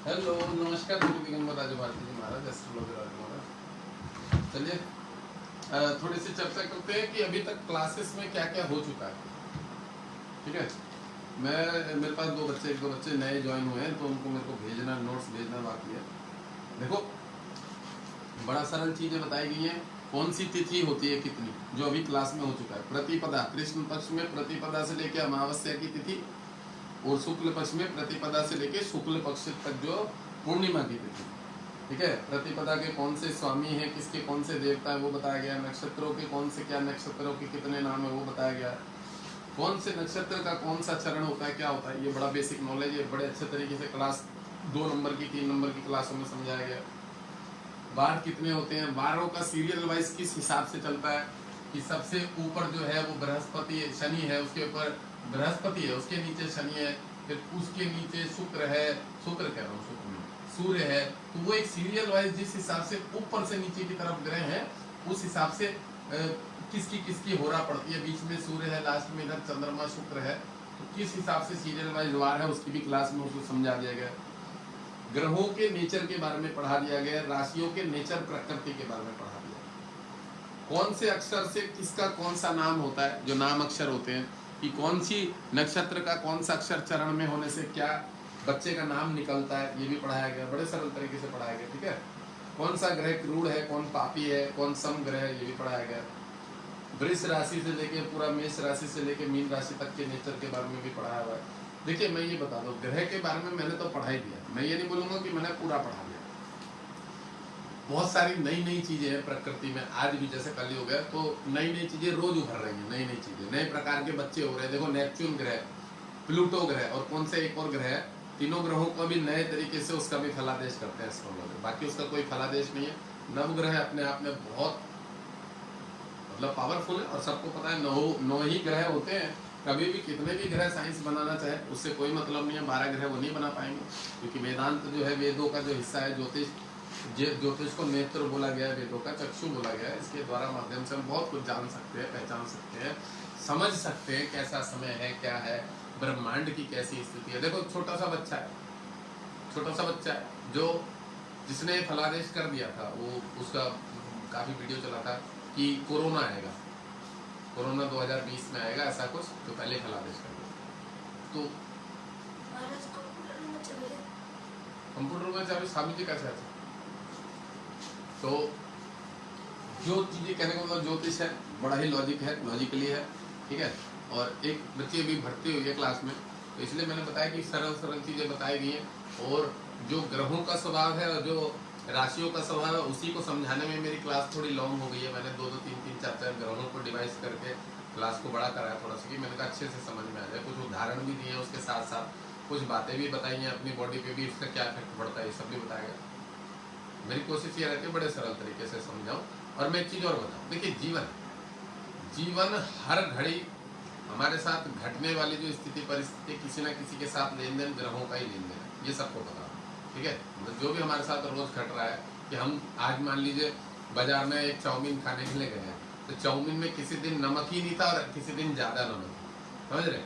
Hello नमस्कार दिगंबर राजू भारती जी महाराज, astrologer Raju महाराज। चलिए थोड़ी सी चर्चा करते हैं कि अभी तक क्लासेस में क्या क्या हो चुका है। ठीक है, मेरे पास एक दो बच्चे नए ज्वाइन हुए हैं, तो उनको मेरे को भेजना, नोट्स भेजना बाकी है। देखो, बड़ा सरल चीजें बताई गई हैं। कौन सी तिथि होती है कितनी, जो अभी क्लास में हो चुका है। प्रतिपदा, कृष्ण पक्ष में प्रतिपदा से लेकर अमावस्या की तिथि, और शुक्ल पक्ष में प्रतिपदा से लेकर शुक्ल पक्ष तक जो पूर्णिमा की तिथि। ठीक है, प्रतिपदा के कौन से स्वामी हैं, किसके कौन से देवता है वो बताया गया। नक्षत्रों के कौन से, क्या नक्षत्रों के कितने नाम है वो बताया गया। कौन से नक्षत्र का कौन सा चरण होता है, क्या होता है, ये बड़ा बेसिक नॉलेज है। बड़े अच्छे तरीके से क्लास 2 नंबर की 3 नंबर की क्लासों में समझाया गया। बार कितने होते हैं, बारों का सीरियल वाइज किस हिसाब से चलता है, कि सबसे ऊपर जो है वो बृहस्पति शनि है, उसके ऊपर बृहस्पति है, उसके नीचे शनि है, फिर उसके नीचे शुक्र है, शुक्र कह रहा हूँ, शुक्र में सूर्य है। तो वो एक सीरियल वाइज जिस हिसाब से ऊपर से नीचे की तरफ ग्रह हैं, उस हिसाब से किसकी किसकी होरा पड़ती है। बीच में सूर्य है, लास्ट में इधर चंद्रमा शुक्र है, तो किस हिसाब से सीरियल वाइज वार है उसकी भी क्लास में उसको समझा दिया गया। ग्रहों के नेचर के बारे में पढ़ा दिया गया, राशियों के नेचर प्रकृति के बारे में पढ़ा दिया। कौन से अक्षर से किसका कौन सा नाम होता है, जो नाम अक्षर होते हैं, कि कौन सी नक्षत्र का कौन सा अक्षर चरण में होने से क्या बच्चे का नाम निकलता है, ये भी पढ़ाया गया। बड़े सरल तरीके से पढ़ाया गया। ठीक है, कौन सा ग्रह क्रूर है, कौन पापी है, कौन सम ग्रह है, ये भी पढ़ाया गया। वृष राशि से लेके पूरा मेष राशि से लेके मीन राशि तक के नेचर के बारे में भी पढ़ाया हुआ है। देखिए, मैं ये बता दूं, ग्रह के बारे में मैंने तो पढ़ा ही दिया, मैं ये नहीं बोलूंगा कि मैंने पूरा पढ़ा दिया। बहुत सारी नई नई चीजें हैं प्रकृति में, आज भी जैसे कल हो गया, तो नई नई चीजें रोज उभर रही हैं, नई नई चीजें, नए प्रकार के बच्चे हो रहे हैं। देखो, नेपच्यून ग्रह, प्लूटो ग्रह, और कौन से एक और ग्रह है, तीनों ग्रहों को भी नए तरीके से उसका भी फलादेश करते हैं एस्ट्रोलॉजर। बाकी उसका कोई फलादेश नहीं है। नवग्रह अपने आप में बहुत मतलब पावरफुल है, और सबको पता है 9 ही ग्रह होते हैं। कभी भी कितने भी ग्रह साइंस बनाना चाहे उससे कोई मतलब नहीं है। 12 ग्रह वो नहीं बना पाएंगे, क्योंकि वेदांत जो है, वेदों का जो हिस्सा है, ज्योतिष को नेत्र बोला गया है, वेदों का चक्षु बोला गया है। इसके द्वारा माध्यम से हम बहुत कुछ जान सकते हैं, पहचान सकते हैं, समझ सकते हैं कैसा समय है, क्या है, ब्रह्मांड की कैसी स्थिति है। देखो, छोटा सा बच्चा है जो जिसने फलादेश कर दिया था, वो उसका काफी वीडियो चला था कि कोरोना आएगा, कोरोना 2020 में आएगा, ऐसा कुछ, तो पहले फलादेश कर दिया। तो कंप्यूटर में चाबी स्वामी जी कैसे आते। तो जो चीजें कहने का मतलब, ज्योतिष है, बड़ा ही लॉजिक है, लॉजिकली है। ठीक है, और एक बच्ची अभी भर्ती हुई है क्लास में, तो इसलिए मैंने बताया कि सरल सरल चीजें बताई गई हैं। और जो ग्रहों का स्वभाव है और जो राशियों का स्वभाव है, उसी को समझाने में मेरी क्लास थोड़ी लॉन्ग हो गई है। मैंने 2 3 4 ग्रहों को डिवाइस करके क्लास को बड़ा कराया थोड़ा सा, कि मैंने कहा अच्छे से समझ में आ जाए। कुछ उदाहरण भी दिए, उसके साथ साथ कुछ बातें भी बताई हैं, अपनी बॉडी पे भी इसका क्या इफेक्ट पड़ता है, ये सब भी बताया गया। मेरी कोशिश ये रहती है बड़े सरल तरीके से समझाऊं। और मैं एक चीज़ और बताऊं, देखिए, जीवन हर घड़ी हमारे साथ घटने वाली जो स्थिति परिस्थिति, किसी न किसी के साथ लेन देन ग्रहों का ही लेन देन है, ये सबको पता है। ठीक है, मतलब जो भी हमारे साथ रोज घट रहा है, कि हम आज मान लीजिए बाजार में एक चाउमीन खाने के लिए गए हैं, तो चाउमीन में किसी दिन नमक ही नहीं था और किसी दिन ज़्यादा नमक, समझ रहे।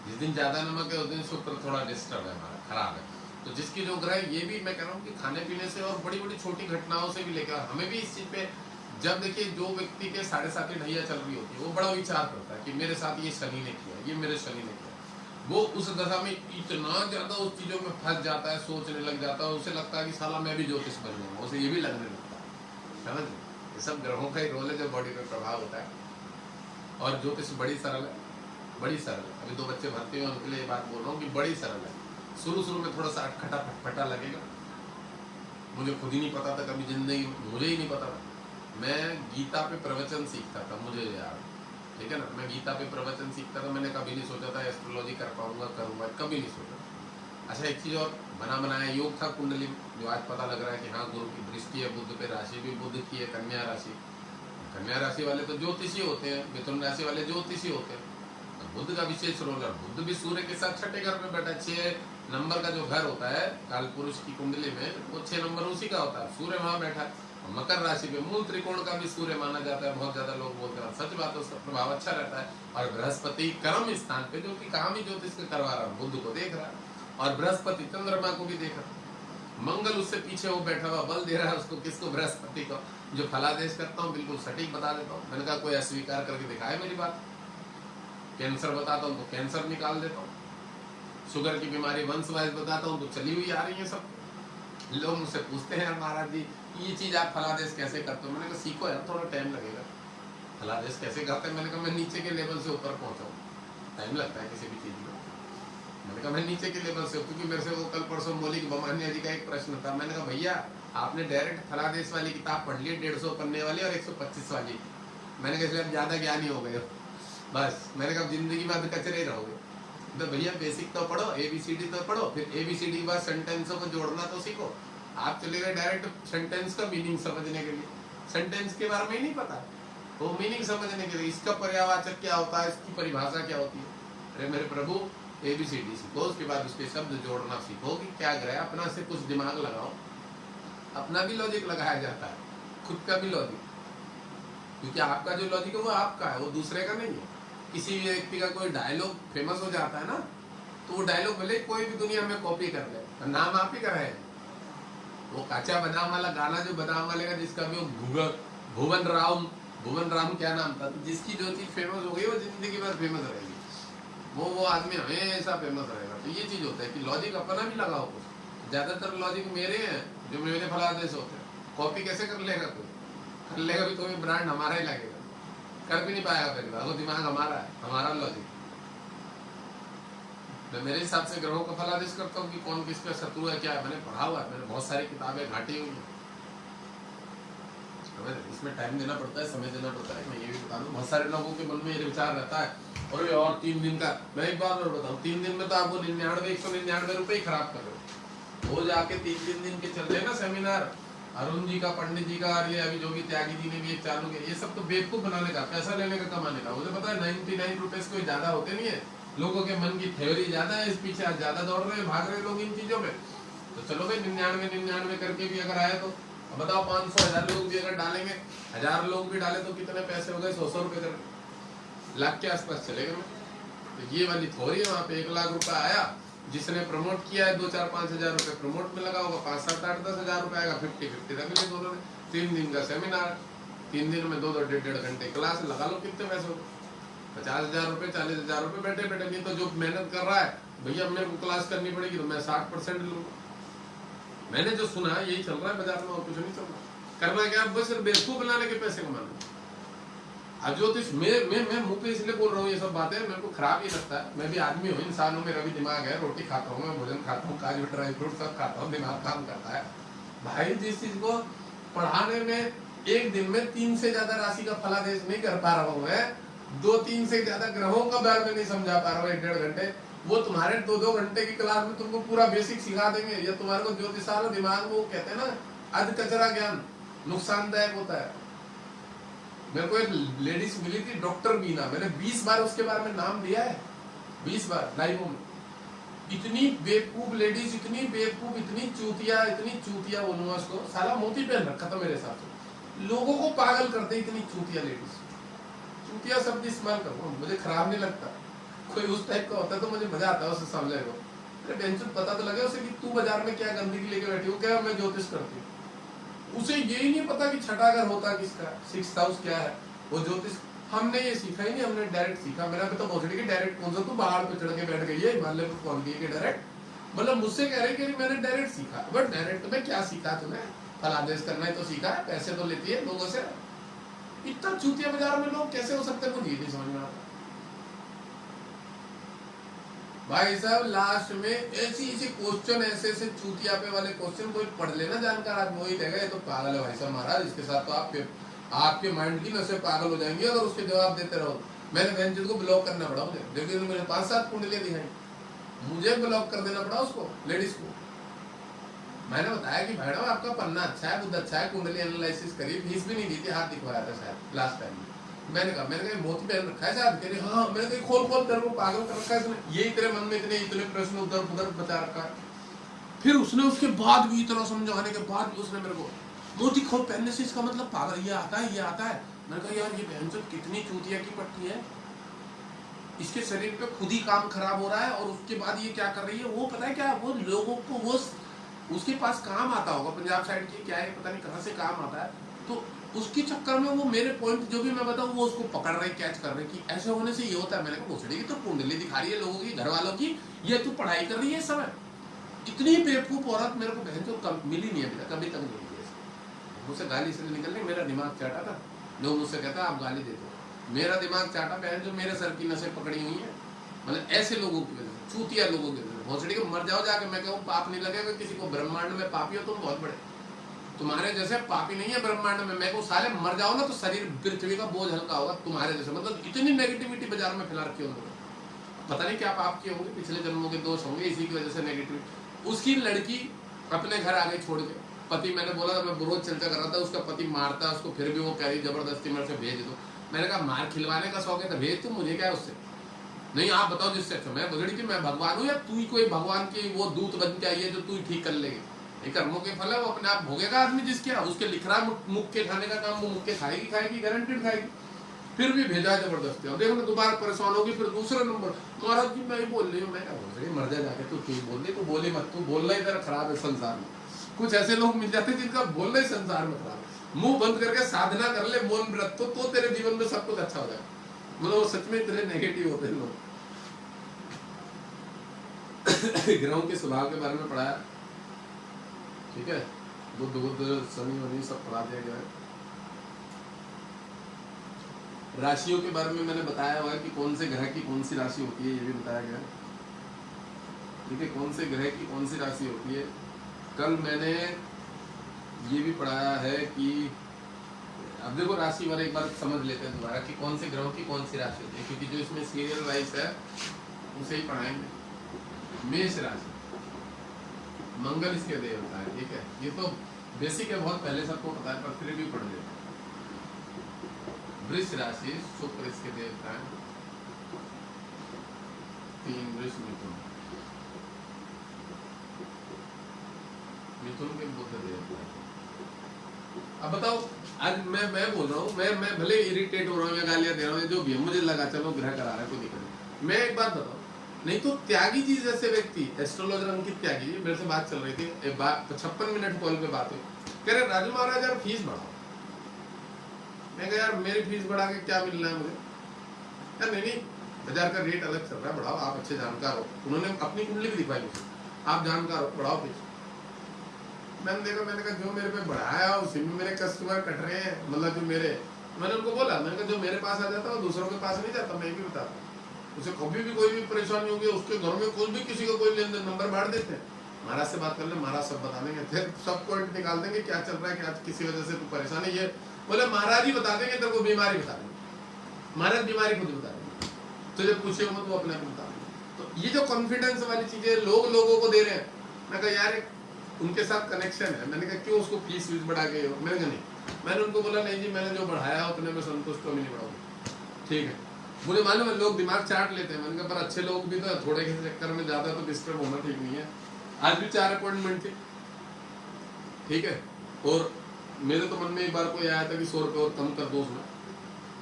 जिस दिन ज़्यादा नमक है उस दिन शुक्र थोड़ा डिस्टर्ब है, हमारा खराब है। तो जिसकी जो ग्रह, ये भी मैं कह रहा हूँ कि खाने पीने से और बड़ी बड़ी छोटी घटनाओं से भी लेकर हमें भी इस चीज़ पे, जब देखिए जो व्यक्ति के 7.5 ढैया चल रही होती है, वो बड़ा विचार करता है कि मेरे साथ ये शनि ने किया, ये मेरे शनि ने किया। वो उस दशा में इतना ज़्यादा उस चीज़ों में फंस जाता है, सोचने लग जाता है, उसे लगता है कि साला मैं भी ज्योतिष बन जाऊँगा, उसे ये भी लगने लगता है। समझ, ये सब ग्रहों का ही रोल है जो बॉडी पर प्रभाव होता है। और ज्योतिष बड़ी सरल है, बड़ी सरल है। अभी 2 बच्चे भर्ती हुए, उनके लिए ये बात बोल रहा हूँ कि बड़ी सरल है। शुरू में थोड़ा सा अटखटा फटफटा लगेगा, मुझे खुद ही नहीं पता था, कभी जिंदगी मुझे ही नहीं पता था। मैं गीता पे प्रवचन सीखता था, मुझे यार, ठीक है ना, मैं गीता पे प्रवचन सीखता था। मैंने कभी नहीं सोचा था एस्ट्रोलॉजी कर पाऊंगा, करूंगा, कभी नहीं सोचा। अच्छा, एक चीज़ और, बना बनाया योग था कुंडली, जो आज पता लग रहा है कि हाँ, गुरु की दृष्टि है बुध पे, राशि भी बुध की है, कन्या राशि। कन्या राशि वाले तो ज्योतिषी होते हैं, मिथुन राशि वाले ज्योतिषी होते हैं। तो बुध का विशेष रोल है। बुध भी सूर्य के साथ 6ठे घर में बैठा, 6 नंबर का जो घर होता है काल पुरुष की कुंडली में, वो 6 नंबर उसी का होता है, सूर्य वहां बैठा है। मकर राशि पे मूल त्रिकोण का भी सूर्य माना जाता है, बहुत ज्यादा लोग बोलते हैं, सच बात है, उसका प्रभाव अच्छा रहता है। और बृहस्पति कर्म स्थान पे, जो कि काम ही ज्योतिष के करवा रहा है, बुध को देख रहा है, और बृहस्पति चंद्रमा को भी देख रहा है। मंगल उससे पीछे वो बैठा हुआ बल दे रहा है उसको, किसको? बृहस्पति को। जो फलादेश करता हूँ बिल्कुल सटीक बता देता हूँ। मैंने कहा कोई अस्वीकार करके दिखाए मेरी बात। कैंसर बताता हूँ तो कैंसर निकाल देता हूँ, शुगर की बीमारी वंश वाइज बताता हूँ तो चली हुई आ रही है सब। लोग मुझसे पूछते हैं महाराज जी ये चीज़ आप फलादेश कैसे करते हो? मैंने कहा सीखो यार, थोड़ा टाइम लगेगा। फलादेश कैसे करते हैं? मैंने कहा मैं नीचे के लेवल से ऊपर पहुँचा हूँ, टाइम लगता है किसी भी चीज़ में। मैंने कहा मैं नीचे के लेवल से, क्योंकि मेरे से वो कल परसों बोली कि बमानिया जी का एक प्रश्न था। मैंने कहा भैया आपने डायरेक्ट फलादेश वाली किताब पढ़ ली 150 पन्ने वाली और 125 वाली। मैंने कहा इसलिए आप ज़्यादा ज्ञानी हो गए हो बस। मैंने कहा जिंदगी में अब कचरे रहोगे। तो भैया बेसिक तो पढ़ो, ABCD तो पढ़ो, फिर ABCD के बाद सेंटेंसों को जोड़ना तो सीखो। आप चले गए डायरेक्ट सेंटेंस का मीनिंग समझने के लिए, सेंटेंस के बारे में ही नहीं पता, वो मीनिंग समझने के लिए इसका पर्यावाचक क्या होता है, इसकी परिभाषा क्या होती है। अरे मेरे प्रभु ABCD सीखो, उसके बाद उसके शब्द जोड़ना सीखो कि क्या गया, अपना से कुछ दिमाग लगाओ। अपना भी लॉजिक लगाया जाता है, खुद का भी लॉजिक, क्योंकि आपका जो लॉजिक है वो आपका है, वो दूसरे का नहीं है। किसी भी व्यक्ति का कोई डायलॉग फेमस हो जाता है ना, तो वो डायलॉग भले कोई भी दुनिया में कॉपी कर ले, नाम आप ही का है। वो काचा बादाम वाला गाना जो बादाम वाले का, जिसका भी वो भुवन राम क्या नाम था, तो जिसकी जो चीज फेमस हो गई वो जिंदगी भर फेमस रहेगी, वो आदमी हमेशा फेमस रहेगा। तो ये चीज होता है कि लॉजिक अपना भी लगाओ कुछ। ज्यादातर लॉजिक मेरे हैं जो मेरे फलादेश होते हैं, कॉपी कैसे कर लेगा कोई? कर लेगा भी तो भी ब्रांड हमारा ही लगेगा, कर भी नहीं पाएगा पहली बार, वो दिमाग हमारा है, हमारा लॉजिक। मैं मेरे हिसाब से ग्रहों का फलादेश करता हूँ कि कौन किसका शत्रु है क्या है, मैंने पढ़ा हुआ है, मैंने बहुत सारी किताबें घाटी हुई हैं। इसमें टाइम देना पड़ता है, समय देना पड़ता है। मैं ये भी बता दूं, बहुत सारे लोगों के मन में ये विचार रहता है और 3 दिन का, मैं एक बात और बताऊँ, 3 दिन में तो आपको 199 रुपये ही खराब कर रहे हो। वो जाके 3 दिन के चल रहे हैं ना सेमिनार, अरुण जी का, पंडित जी का, और ये अभी जोगी त्यागी जी ने भी एक चालू किया। ये सब तो बेवकूफ बनाने का, पैसा लेने का, कमाने का। मुझे पता है 99 रुपीज कोई ज्यादा होते नहीं है, लोगों के मन की थ्योरी ज्यादा है, इस पीछे आज ज्यादा दौड़ रहे हैं, भाग रहे लोग इन चीजों में। तो चलो भाई 99 करके भी अगर आए तो बताओ 500 1000 लोग भी अगर डालेंगे, 1000 लोग भी डाले तो कितने पैसे हो गए? 100 रुपए कर, लाख के आसपास चलेगा। तो ये वाली थ्योरी है, वहाँ पे 1 लाख रुपया आया, जिसने प्रमोट किया है 2-4-5 हजार रुपए प्रमोट में लगा होगा, 5-7-8-10 हजार रुपए आएगा, 50-50 रख लिए दोनों ने। 3 दिन का सेमिनार, 3 दिन में 2-2 1.5 घंटे क्लास, लगा लो कितने पैसे हो, 50,000 रुपए, 40,000 रुपए बैठे बैठे। नहीं तो जो मेहनत कर रहा है भैया मेरे को क्लास करनी पड़ेगी तो मैं 60% लूंगा। मैंने जो सुना है यही चल रहा है बाजार में, और कुछ नहीं चल रहा। करना क्या, बस सिर्फ बेवकूफ बनाने के पैसे कमाने। अब ज्योतिष मैं मुंह पे इसलिए बोल रहा हूँ ये सब बातें, मेरे को खराब ही लगता है। मैं भी आदमी हूँ, इंसान हूँ, मेरा भी दिमाग है, रोटी खाता हूँ मैं, भोजन खाता हूँ, काजू ड्राई फ्रूट सब खाता हूँ, दिमाग काम करता है भाई। जिस चीज को पढ़ाने में 1 दिन में 3 से ज्यादा राशि का फलादेश नहीं कर पा रहा हूँ मैं, 2-3 से ज्यादा ग्रहों का बारे में नहीं समझा पा रहा हूँ 1-1.5 घंटे, वो तुम्हारे 2-2 घंटे की क्लास में तुमको पूरा बेसिक सिखा देंगे। या तुम्हारे को ज्योतिषाल दिमाग में वो कहते हैं ना अध कचरा ज्ञान नुकसानदायक होता है। मेरे को एक लेडीज मिली थी डॉक्टर बीना, मैंने 20 बार उसके बारे में नाम लिया है, 20 बार लाइव में। इतनी बेवकूफ लेडीज, इतनी बेवकूफ, इतनी चूतिया बोलूंगा उसको, साला मोती पहन रखा था मेरे हिसाब से, लोगों को पागल करते इतनी चूतिया लेडीज। चूतिया शब्द इस्तेमाल करो, मुझे खराब नहीं लगता, कोई उस टाइप का होता है तो मुझे मजा आता है उसे समझने को। अरे बेंचुत पता तो लगे उसे कि तू बाजार में क्या गंदगी लेके बैठी हो, क्या मैं ज्योतिष करती हूँ। उसे यही नहीं पता कि छठा घर होता किसका, 6th हाउस क्या है, वो ज्योतिष हमने ये सीखा ही नहीं, हमने डायरेक्ट सीखा। मेरा भी तो पहुंचने की डायरेक्ट कौन सा तू पहाड़ पे चढ़ के बैठ गई है, हिमालय पे पहुंच गई है डायरेक्ट, मतलब मुझसे कह रहे कि मैंने डायरेक्ट सीखा। बट डायरेक्ट में क्या सीखा तूने? फलादेश करना ही तो सीखा है, पैसे तो लेती है लोगों से। इतना चूतिया बाजार में लोग कैसे हो सकते हैं, मुझे ये नहीं समझ में आता भाई साहब। लास्ट में ऐसी क्वेश्चन, ऐसे चूतिया पे वाले क्वेश्चन कोई पढ़ लेना जानकार आदमी वही देगा ये तो पागल है भाई साहब महाराज, इसके साथ तो आपके माइंड की नसें पागल हो जाएंगी अगर उसके जवाब देते रहो। मैंने बहन को ब्लॉक करना पड़ा मुझे, देखिए तो मेरे 5-7 कुंडलियां दिखाई, मुझे ब्लॉक कर देना पड़ा उसको, लेडीज को। मैंने बताया कि मैडम आपका पन्ना अच्छा है, बुद्ध अच्छा है, कुंडली एनालिसिस करी, फीस भी नहीं दी थी, हाथ दिखवाया था शायद लास्ट टाइम। मैंने कहा मोती पहन रखा है साहब, कह रही हाँ। मैंने कहा खोल तेरे को पागल कर रखा है इसने, यही तेरे मन में इतने प्रश्न उधर उधर बचा रखा है। फिर उसने उसके बाद भी इतना समझाने के बाद भी उसने मेरे को मोती खोल पहनने से इसका मतलब पागल ये आता है, ये आता है। मैंने कहा यार ये बहन कितनी चूतिया की पट्टी है, इसके शरीर पे खुद ही काम खराब हो रहा है और उसके बाद ये क्या कर रही है, वो पता है क्या, वो लोगों को वो उसके पास काम आता होगा, पंजाब साइड की क्या है पता नहीं कहाँ से काम आता है, तो उसके चक्कर में वो मेरे पॉइंट जो भी मैं बताऊँ वो उसको पकड़ रहे, कैच कर रहे कि ऐसे होने से ये होता है। मैंने कहा भोसड़ी की तो कुंडली दिखा रही है लोगों की, घर वालों की, ये तू पढ़ाई कर रही है समय। इतनी बेवकूफ औरत मेरे को बहन जो मिली नहीं अभी तक, कभी तक नहीं मिली। मुझसे गाली इसलिए निकल रही, मेरा दिमाग चाटा था। लोग मुझसे कहता आप गाली देते हो, मेरा दिमाग चाटा बहन जो मेरे सर की नसें पकड़ी हुई है, मतलब ऐसे लोगों की वजह से, चूतिया लोगों की वजह से। भोसड़ी को मर जाओ जाके, मैं कहूँ पाप नहीं लगेगा किसी को, ब्रह्मांड में पापी हो तुम बहुत बड़े, तुम्हारे जैसे पापी नहीं है ब्रह्मांड में। मैं को साले मर जाओ ना तो शरीर पृथ्वी का बोझ हल्का होगा तुम्हारे जैसे। मतलब इतनी नेगेटिविटी बाजार में फैला रखी है उन्होंने, पता नहीं क्या पाप किए होंगे, पिछले जन्मों के दोष होंगे, इसी की वजह से नेगेटिविटी। उसकी लड़की अपने घर आ गई छोड़ के, पति, मैंने बोला था मैं रोज चर्चा कर रहा था, उसका पति मारता है उसको, फिर भी वो कह रही जबरदस्ती मेरे से भेज दो। मैंने कहा मार खिलवाने का शौक है तो भेज, तुम मुझे क्या है उससे, नहीं आप बताओ जिससे अच्छा। मैं बगड़ी की मैं भगवान हूँ या तू ही कोई भगवान की वो दूत बन के आई है जो तू ठीक कर लेगी। ये कर्मों के फल है, वो अपने आप भोगेगा आदमी जिसके, उसके लिख रहा मुख के खाने का काम, वो मुख के खाएगी खाएगी, गारंटेड खाएगी। फिर भी भेजा जबरदस्ती, और देखो ना दोबारा परेशान होगी, फिर दूसरा नंबर महाराज जी मैं ही बोल रही हूँ। मैं क्या मर जा जाके, तू ठीक बोल रही, तू बोली मत, तू बोलना ही तेरा खराब है संसार में। कुछ ऐसे लोग मिल जाते हैं जिनका बोलना ही संसार में खराब है। मुंह बंद करके साधना कर ले, मौन व्रत, तो तेरे जीवन में सब कुछ अच्छा हो जाए। मतलब वो सच में इतने नेगेटिव होते हैं लोग। ग्रहों के स्वभाव के बारे में पढ़ाया, ठीक है, बुद्ध शनि वनि सब पढ़ा दिया गया है। राशियों के बारे में मैंने बताया हुआ है कि कौन से ग्रह की कौन सी राशि होती है, ये भी बताया गया है, ठीक है, कौन से ग्रह की कौन सी राशि होती है। कल मैंने ये भी पढ़ाया है कि अब देखो राशि वाले एक बार समझ लेते हैं दोबारा कि कौन से ग्रहों की कौन सी राशि होती है, क्योंकि जो इसमें सीरियल वाइज है उसे ही पढ़ाएंगे। मेष राशि, मंगल इसके देवता है, ठीक है, ये तो बेसिक है, बहुत पहले सबको पता है, पर फिर भी पढ़ लेते हैं। वृष राशि, शुक्र इसके देवता है, 3 वृष, मिथुन, मिथुन के बुध देवता है। अब बताओ, आज मैं बोल रहा हूँ, मैं भले इरिटेट हो रहा हूँ या गालियां दे रहा हूँ, जो भी है मुझे लगा चलो ग्रह करा रहा है, कोई दिक्कत नहीं। मैं एक बात बताऊँ, नहीं तो त्यागी जी जैसे व्यक्ति, एस्ट्रोलॉजर अंकित त्यागी जी, मेरे से बात चल रही थी, 56 मिनट कॉल पे बात हुई, कह रहे राजू महाराज यार फीस बढ़ाओ। मैं कहा यार मेरी फीस बढ़ा के क्या मिलना है मुझे, यार नहीं बाजार का रेट अलग चल रहा है, बढ़ाओ, आप अच्छे जानकार हो। उन्होंने अपनी कुंडली भी दिखवाई मुझे, आप जानकार हो, बढ़ाओ फीस। मैंने देखा, मैंने कहा जो मेरे पे बढ़ाया उसी में मेरे कस्टमर कट रहे हैं, मतलब जो मेरे, मैंने उनको बोला, मैंने कहा जो मेरे पास आ जाता है दूसरों के पास नहीं जाता, मैं भी बताता, उसे कभी भी कोई भी परेशानी होगी, उसके घर में कोई भी किसी का कोई लेन देन, नंबर बांट देते हैं, महाराज से बात कर ले, महाराज सब बता देंगे, फिर सब पॉइंट निकाल देंगे क्या चल रहा है, क्या किसी वजह से तू परेशानी है, बोले महाराज ही बता देंगे, तेरे को बीमारी बता देंगे, महाराज बीमारी खुद बता देंगे, तुझे पूछे हो तो अपने आप बता देंगे। तो ये जो कॉन्फिडेंस वाली चीजें लोग लोगों को दे रहे हैं, मैं कहा यार उनके साथ कनेक्शन है। मैंने कहा क्यों उसको फीस बढ़ा के, मैंने कहा नहीं, मैंने उनको बोला नहीं जी मैंने जो बढ़ाया उतने में संतुष्ट, नहीं बढ़ाऊंगा, ठीक है। मुझे मालूम है लोग दिमाग चाट लेते हैं, मैंने कहा पर अच्छे लोग भी तो थोड़े के चक्कर में ज्यादा तो डिस्टर्ब होना ठीक नहीं है। आज भी 4 अपॉइंटमेंट थे, ठीक है, और मेरे तो मन में एक बार कोई आया था कि 100 रुपये और कम कर दो उसमें,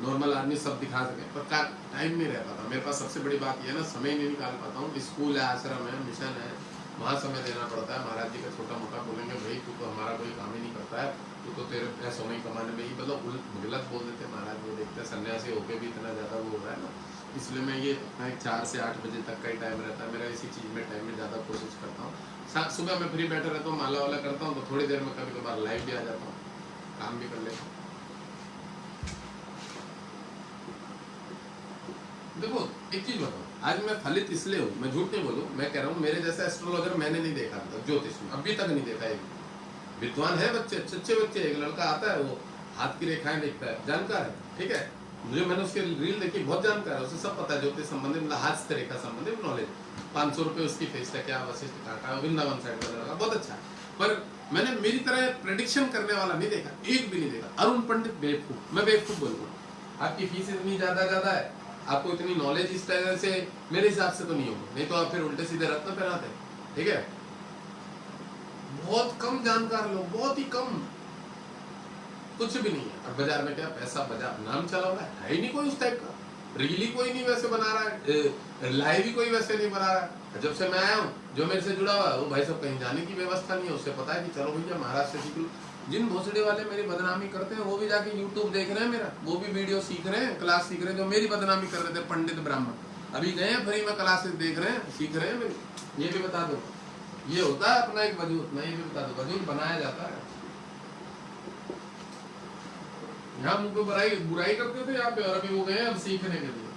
नॉर्मल आदमी सब दिखा सके, पर टाइम नहीं रह पाता मेरे पास। सबसे बड़ी बात यह है ना, समय नहीं निकाल पाता हूँ, स्कूल है, आश्रम है, मिशन है, वहाँ समय देना पड़ता है। महाराज जी का छोटा मोटा बोलेंगे भाई तू तो हमारा कोई काम ही नहीं करता है, तू तो तेरे पैसों में ही कमाने में ही, मतलब गलत बोल देते महाराज, वो देखते हैं सन्यासी होके भी इतना ज़्यादा वो हो रहा है ना, इसलिए मैं ये 4 से 8 बजे तक का ही टाइम रहता है मेरा, इसी चीज़ में टाइम में ज़्यादा कोशिश करता हूँ। सुबह मैं फ्री बैठा रहता हूँ, माला वाला करता हूँ, तो थोड़ी देर में कभी कभार लाइव भी आ जाता हूँ, काम भी कर लेता हूँ। देखो एक चीज बताओ, आज मैं फलित इसलिए हूँ, मैं झूठ नहीं बोलूँ, मैं कह रहा हूँ मेरे जैसा एस्ट्रोलॉजर मैंने नहीं देखा तक ज्योतिष में, अभी तक नहीं देखा। एक विद्वान है बच्चे, अच्छे बच्चे, एक लड़का आता है वो हाथ की रेखाएं देखता है, जानकार है, ठीक है, मुझे मैंने उसके रील देखी, बहुत जानकार है, उसे सब पता है ज्योतिष संबंधित, मतलब हाथ से रेखा संबंधित नॉलेज। 500 रुपये उसकी फीस है, क्या वशिष्ठ काटा, वृंदावन साइड का लड़का, बहुत अच्छा। पर मैंने मेरी तरह प्रेडिक्शन करने वाला नहीं देखा, एक भी नहीं देखा। अरुण पंडित बेवकूफ, मैं बेवकूफ बोलूँगा, आपकी फीस इतनी ज्यादा है, आपको इतनी नॉलेज इस तरह से मेरे हिसाब से तो नहीं होगी, नहीं तो आप फिर उल्टे सीधे रत्न पहनाते, ठीक है। बहुत कम जानकार लोग, बहुत ही कम, कुछ भी नहीं है। और बाजार में क्या पैसा, बाजार नाम चला हुआ है ही नहीं कोई उस टाइप का, रील ही कोई नहीं वैसे बना रहा है, लाइव ही कोई वैसे नहीं बना रहा है। जब से मैं आया हूँ, जो मेरे से जुड़ा हुआ है वो भाई साहब कहीं जाने की व्यवस्था नहीं है, उससे पता है कि चलो भैया महाराष्ट्र से सीख लो। जिन भोसड़े वाले मेरी बदनामी करते हैं वो भी जाके यूट्यूब देख रहे हैं मेरा, वो भी वीडियो सीख रहे हैं, क्लास सीख रहे हैं। जो मेरी बदनामी कर रहे थे पंडित ब्राह्मण अभी गए हैं फ्री में क्लासेस देख रहे हैं, सीख रहे हैं मेरी। ये भी बता दो, ये होता है अपना एक वजूद। मैं ये भी बता दो, वजूद बनाया जाता है। यहाँ मुझ पे बुराई करते थे यहाँ पे, और अभी वो गए अब सीखने के लिए,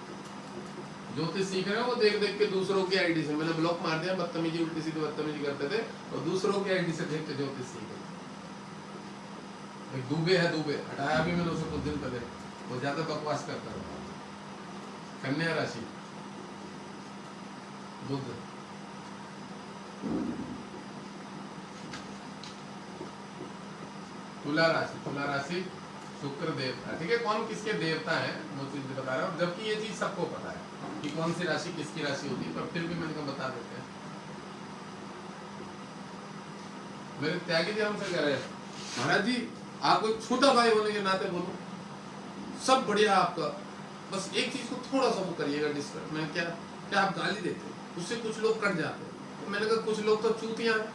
ज्योतिष सीख रहे हैं। वो देख देख के दूसरों की आईडी से, मैंने ब्लॉक मार दिया, बदतमीजी उल्टी सीधी बदतमीजी करते थे और दूसरों की आईडी से देख के ज्योतिष सीख रहे। एक दुबे है, दुबे हटाया भी मैंने उसे कुछ दिन पहले, वो ज्यादा बकवास करता है। कन्या राशि बुध, तुला राशि, तुला राशि शुक्र देवता, ठीक है। कौन किसके देवता है वो चीज बता रहा हूँ, जबकि ये चीज सबको पता है कि कौन सी राशि किसकी राशि होती है, पर फिर भी मैंने कहा बता देते हैं। मेरे त्यागी जी हमसे कह रहे हैं, महाराज जी आप एक छोटा भाई होने के नाते बोलो, सब बढ़िया आपका, बस एक चीज को थोड़ा सा वो करिएगा डिस्टर्ब। मैंने क्या आप गाली देते, उससे कुछ लोग कट जाते। तो मैंने कहा कुछ लोग तो चूतियां हैं,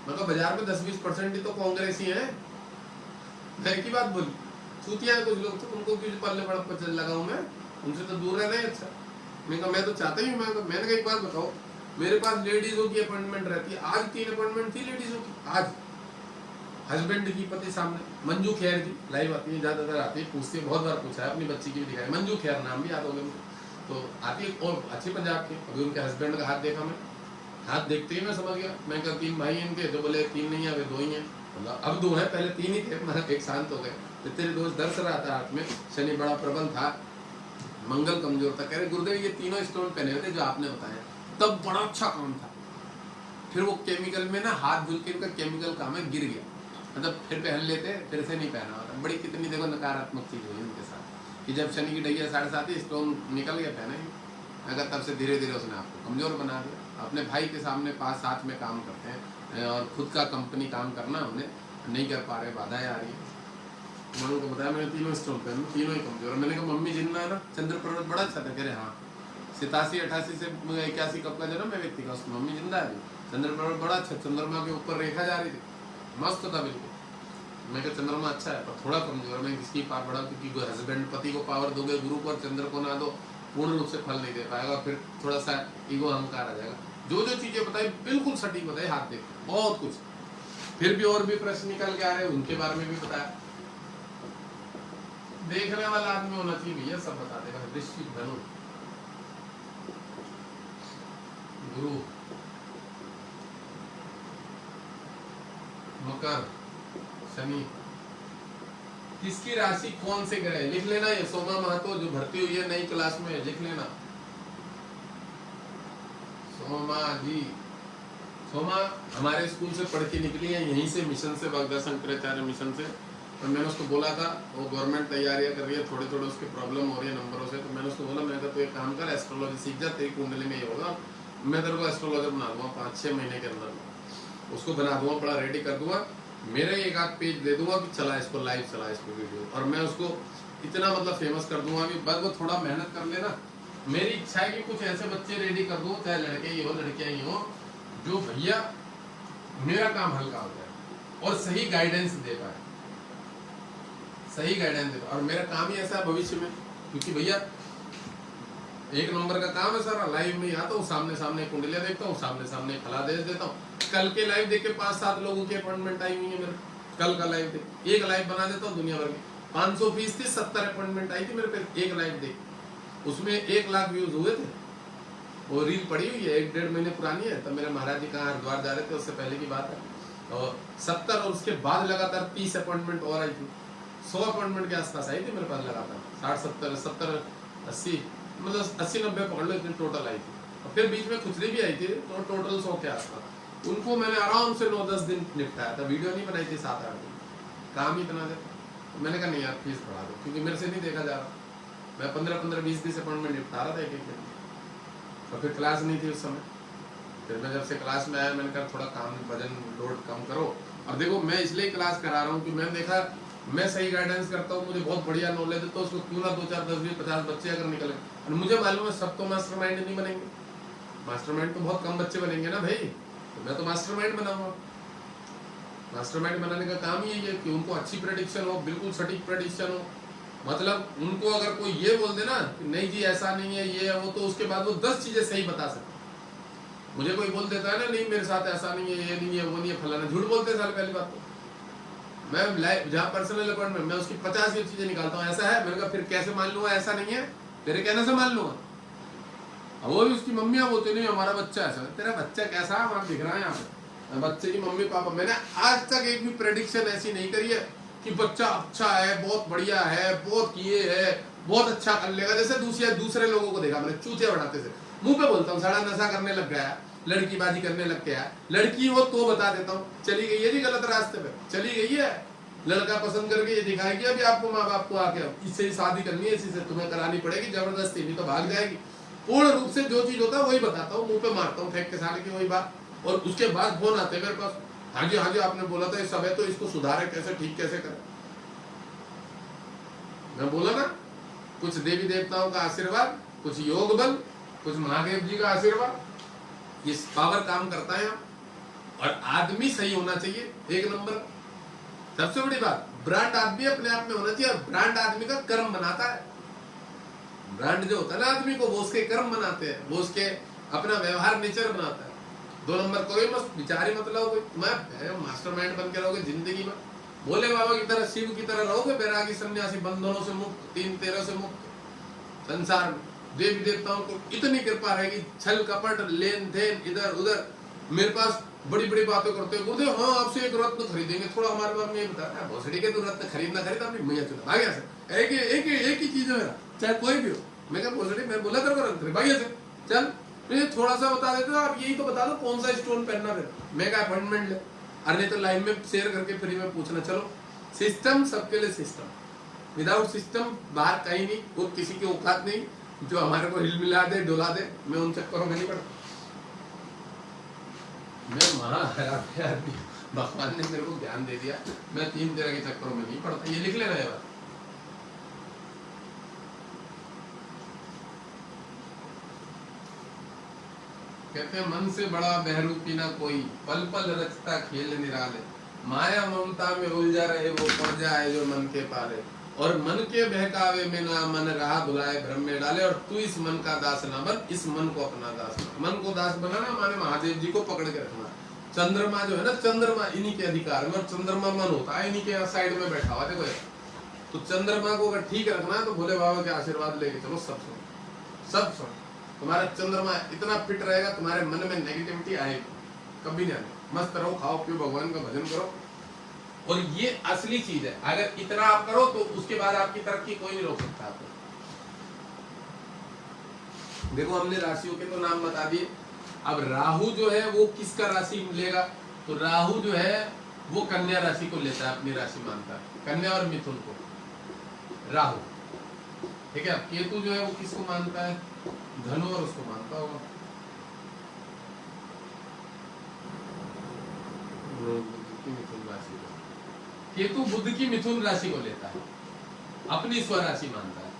मैं कहा बाजार में 10-20% ही तो कांग्रेसी हैं। मैं की बात बोली, चूतियां कुछ लोग, तो उनको क्यों पल्ले पड़ लगाऊं मैं, उनसे तो दूर रहना ही अच्छा। मैं कहा मैं तो चाहता ही हूँ। मैंने कहा एक बात बताओ, मेरे पास लेडीजों की अपॉइंटमेंट रहती है, आज 3 अपॉइंटमेंट थी लेडीजों की, आज हस्बैंड की, पति सामने। मंजू खैर जी लाइव आती है, ज्यादातर आती है, पूछती है, बहुत बार पूछा है, अपनी बच्ची की भी दिखाई, मंजू खैर नाम भी याद हो गया तो आती है, और अच्छी पंजाब की। अभी उनके हस्बैंड का हाथ देखा मैं, हाथ देखते ही मैं समझ गया। मैं कहा 3 भाई इनके, जो बोले 3 नहीं है, वे 2 ही हैं। अब 2 है, पहले 3 ही थे, मतलब एक शांत हो गए। तो तेरे दोस्त दर्श रहा था हाथ में, शनि बड़ा प्रबल था, मंगल कमजोर था। कह रहे गुरुदेव ये तीनों स्टोन पहने हुए थे जो आपने बताया, तब बड़ा अच्छा काम था। फिर वो केमिकल में ना हाथ धुल के इनका केमिकल काम है, गिर गया, मतलब फिर पहन लेते, फिर से नहीं पहना होता। बड़ी कितनी देखो नकारात्मक चीज हुई उनके साथ कि जब शनि की डैया 7.5 स्टोन निकल गया पहने, अगर तब से धीरे धीरे उसने आपको कमजोर बना दिया। अपने भाई के सामने पास साथ में काम करते हैं और खुद का कंपनी काम करना उन्हें नहीं कर पा रहे, बाधाएं आ रही है। मैंने उनको बताया मैंने 3 स्टोन पहन, तीनों ही कमजोर। मैंने कहा मम्मी जिन्ना है ना, चंद्र पर्वत बड़ा अच्छा था। कह रहे हाँ, 87-88 से 81 कब का जन्म है व्यक्ति का, उसकी मम्मी जिंदा है, चंद्र पर्वत बड़ा अच्छा, चंद्रमा के ऊपर रेखा जा रही थी, मस्त था बिल्कुल। मैं कहा चंद्रमा अच्छा है पर थोड़ा कमजोर है। मैं किसकी पावर बढ़ा, क्योंकि हस्बैंड पति को पावर दोगे, गुरु को और चंद्र को ना दो, पूर्ण रूप से फल नहीं दे पाएगा, फिर थोड़ा सा ईगो अहंकार आ जाएगा। जो जो चीजें बताई बिल्कुल सटीक बताई, हाथ देख बहुत कुछ। फिर भी और भी प्रश्न निकल के आ रहे, उनके बारे में भी बताया। देखने वाला आदमी होना चाहिए भैया, सब बता देगा। वृश्चिक, धनु, गुरु, मकर, शनि, किसकी राशि कौन से ग्रह, लिख लेना। ये सोमा महतो जो भर्ती हुई है नई क्लास में, लिख लेना। सोमा जी, सोमा हमारे स्कूल से पढ़ के निकली है, यहीं से मिशन से, बगदा शंकराचार्य मिशन से। तो मैंने उसको बोला था, वो गवर्नमेंट तैयारियां कर रही है, थोड़े थोड़े उसकी प्रॉब्लम हो रही है नंबरों से। तो मैंने उसको बोला, मैं तो एक काम कर, एस्ट्रोलॉजी सीख जा, तेरी कुंडली में ये होगा, मैं तेरे को एस्ट्रोलॉजर बना दूंगा 5-6 महीने के अंदर। उसको बना दूंगा, बड़ा रेडी कर दूंगा, मेरे एक आध पेज दे दूंगा कि चला इसको लाइव, चला इसको वीडियो, और मैं उसको इतना मतलब फेमस कर दूंगा कि बस वो थोड़ा मेहनत कर लेना। मेरी इच्छा है कि कुछ ऐसे बच्चे रेडी कर दूं, चाहे लड़के ही हो लड़कियां ही हो, जो भैया मेरा काम हल्का हो जाए और सही गाइडेंस दे पाए, सही गाइडेंस दे पाए। और मेरा काम ही ऐसा है भविष्य में, क्योंकि भैया 1 नंबर का काम है सारा। लाइव में आता हूँ, सामने सामने कुंडलियां देखता हूँ, सामने सामने फलादेश देता हूँ। कल के लाइव देख के 5-7 लोगों की अपॉइंटमेंट आई हुई है मेरे, कल का लाइव देख एक लाइव बना देता हूँ दुनिया भर की। 500 फीस थी, 70 अपॉइंटमेंट आई थी मेरे पे एक लाइव देख, उसमें 1 लाख व्यूज हुए थे। वो रील पड़ी हुई है, 1-1.5 महीने पुरानी है। तब मेरे महाराज जी कहाँ हरिद्वार जा रहे थे, उससे पहले की बात है। और 70 और उसके बाद लगातार 30 अपॉइंटमेंट और आई थी, 100 अपॉइंटमेंट के आसपास आई थी मेरे पास लगातार। 60-70 70-80 मतलब 80-90 पकड़ लो, इतनी टोटल आई थी। और फिर बीच में खुचरी भी आई थी, तो टोटल 100 के आसपास। उनको मैंने आराम से 9-10 दिन निपटाया था, वीडियो नहीं बनाई थी 7-8 दिन, काम ही इतना था। तो मैंने कहा नहीं यार फीस बढ़ा दो, क्योंकि मेरे से नहीं देखा जा रहा। मैं 15-15-20-20 अपॉइंटमेंट निपटा रहा था एक दिन। और फिर क्लास नहीं थी उस समय। फिर मैं जब से क्लास में आया, मैंने कहा थोड़ा काम वजन लोड कम करो। और देखो मैं इसलिए क्लास करा रहा हूँ कि मैंने देखा मैं सही गाइडेंस करता हूँ, मुझे बहुत बढ़िया नॉलेज है, तो उसको क्यों ना 2 4 10 20 50 बच्चे अगर निकले, और मुझे मालूम है सब तो मास्टरमाइंड नहीं बनेंगे, मास्टरमाइंड तो बहुत कम बच्चे बनेंगे ना भाई, तो मैं तो मास्टरमाइंड बनाऊंगा। मास्टरमाइंड बनाने का काम ही है कि उनको अच्छी प्रेडिक्शन हो, बिल्कुल सटीक प्रेडिक्शन हो। मतलब उनको अगर कोई ये बोल दे ना कि नहीं जी ऐसा नहीं है, ये है वो, तो उसके बाद वो 10 चीजें सही बता सकते। मुझे कोई बोल देता है ना नहीं मेरे साथ ऐसा नहीं है, ये नहीं है, वो नहीं है, फलाना, झूठ बोलते हैं साल पहली बात तो। मैं लाइव जहाँ पर्सनल अकाउंट में मैं उसकी 50 चीजें निकालता हूँ, ऐसा है, मैंने कहा फिर कैसे मान लूंगा ऐसा नहीं है, तेरे कहने से मान लूंगा। अब वो भी उसकी मम्मियाँ बोलते नहीं हमारा बच्चा ऐसा, तेरा बच्चा कैसा है वहां दिख रहा है यहाँ पे, बच्चे की मम्मी पापा। मैंने आज तक एक भी प्रेडिक्शन ऐसी नहीं करी है कि बच्चा अच्छा है, बहुत बढ़िया है, बहुत ये है, बहुत अच्छा कर लेगा। जैसे दूसरे लोगों को देखा मैंने चूतिया बढ़ाते थे, मुंह पे बोलता हूँ सारा नशा करने लग गया, लड़कीबाजी करने लग गया, लड़की हो तो बता देता हूँ चली गई है जी गलत रास्ते पे, चली गई है, लड़का पसंद करके ये दिखाएगी अभी आपको माँ बाप को आके इससे ही शादी करनी है, इसी से तुम्हें करानी पड़ेगी जबरदस्ती, नहीं तो भाग जाएगी। पूर्ण रूप से जो चीज होता है वही बताता हूँ, मुंह पे मारता हूँ फेंक के साले की वही बात। और उसके बाद फोन आते मेरे पास, हाँ जी आपने बोला था ये सब है, तो इसको सुधारे कैसे, ठीक कैसे करें। मैं बोला ना कुछ देवी देवताओं का आशीर्वाद, कुछ योग बल, कुछ महादेव जी का आशीर्वाद, ये पावर काम करता है। और आदमी सही होना चाहिए, एक नंबर सबसे बड़ी बात, ब्रांड आदमी अपने आप में होना चाहिए, और ब्रांड आदमी का कर्म बनाता है। ब्रांड जो होता है ना आदमी को, वो उसके कर्म बनाते हैं, वो उसके अपना व्यवहार नेचर बनाता है। 2 नंबर कोई मत विचार ही मतलब मैं मास्टरमाइंड बन के रहोगे जिंदगी में, भोले बाबा की तरह, शिव की तरह रहोगे, बैरागी सन्यासी, बंधनों से मुक्त, 3 13 से मुक्त। संसार में देवी देवताओं को इतनी कृपा रहेगी, छल कपट लेन देन इधर उधर, मेरे पास बड़ी बड़ी बातें करते हैं, बोलते हाँ आपसे एक रत्न खरीदेंगे, थोड़ा हमारे बारे में ये बताता है भोसड़ी के, तो रत्न खरीदना खरीदा अपनी मैया चुना भाग्य से, एक ही चीज है मेरा, चाहे कोई भी हो। मैं क्या भोसड़ी, मैं बोला तेरे को रत्न भाग्य से चल, मुझे थोड़ा सा बता देते हो आप, यही तो बता दो कौन सा स्टोन पहनना, फिर मैं क्या अपॉइंटमेंट ले, अरे नहीं तो लाइन में शेयर करके फ्री में पूछना। चलो सिस्टम सबके लिए सिस्टम, विदाउट सिस्टम बाहर कहीं नहीं, वो किसी की औकात नहीं जो हमारे को हिल मिला दे डुला दे, मैं उन चक्करों में नहीं पड़ता। मैं महाराज आदमी, भगवान ने मेरे को ज्ञान दे दिया, मैं 3 तरह के चक्करों में नहीं पड़ता, ये लिख लेना है बात। कहते हैं मन से बड़ा बहरूपी ना कोई, पल पल रचता खेल निराले, माया ममता में उलझा रहे वो पड़ जाए जो मन के पाले, और मन के बहकावे में ना मन राह बुलाए भ्रम में डाले, और तू इस मन का दास ना बन, इस मन को अपना दास बना। मन को दास बनाना माने महादेव जी को पकड़ के रखना। चंद्रमा जो है ना, चंद्रमा इन्हीं के अधिकार में, और चंद्रमा मन होता है इन्हीं के साइड में बैठा हुआ, देखो तो चंद्रमा को अगर ठीक रखना है तो भोले बाबा के आशीर्वाद लेके चलो, सब सुनो सब सुनो, तुम्हारा चंद्रमा इतना फिट रहेगा, तुम्हारे मन में नेगेटिविटी आएगी कभी नहीं आएगी। मस्त रहो, खाओ पियो, भगवान का भजन करो, और ये असली चीज है। अगर इतना आप करो तो उसके बाद आपकी तरक्की कोई नहीं रोक सकता आपको। देखो हमने राशियों के तो नाम बता दिए, अब राहु जो है वो किसका राशि लेगा, तो राहु जो है वो कन्या राशि को लेता है, अपनी राशि मानता है, कन्या और मिथुन को राहु, ठीक है। अब केतु जो है वो किसको मानता है, धनु और उसको मानता होगा, मिथुन राशि को, केतु बुध की मिथुन राशि को लेता है, अपनी स्वराशि मानता है।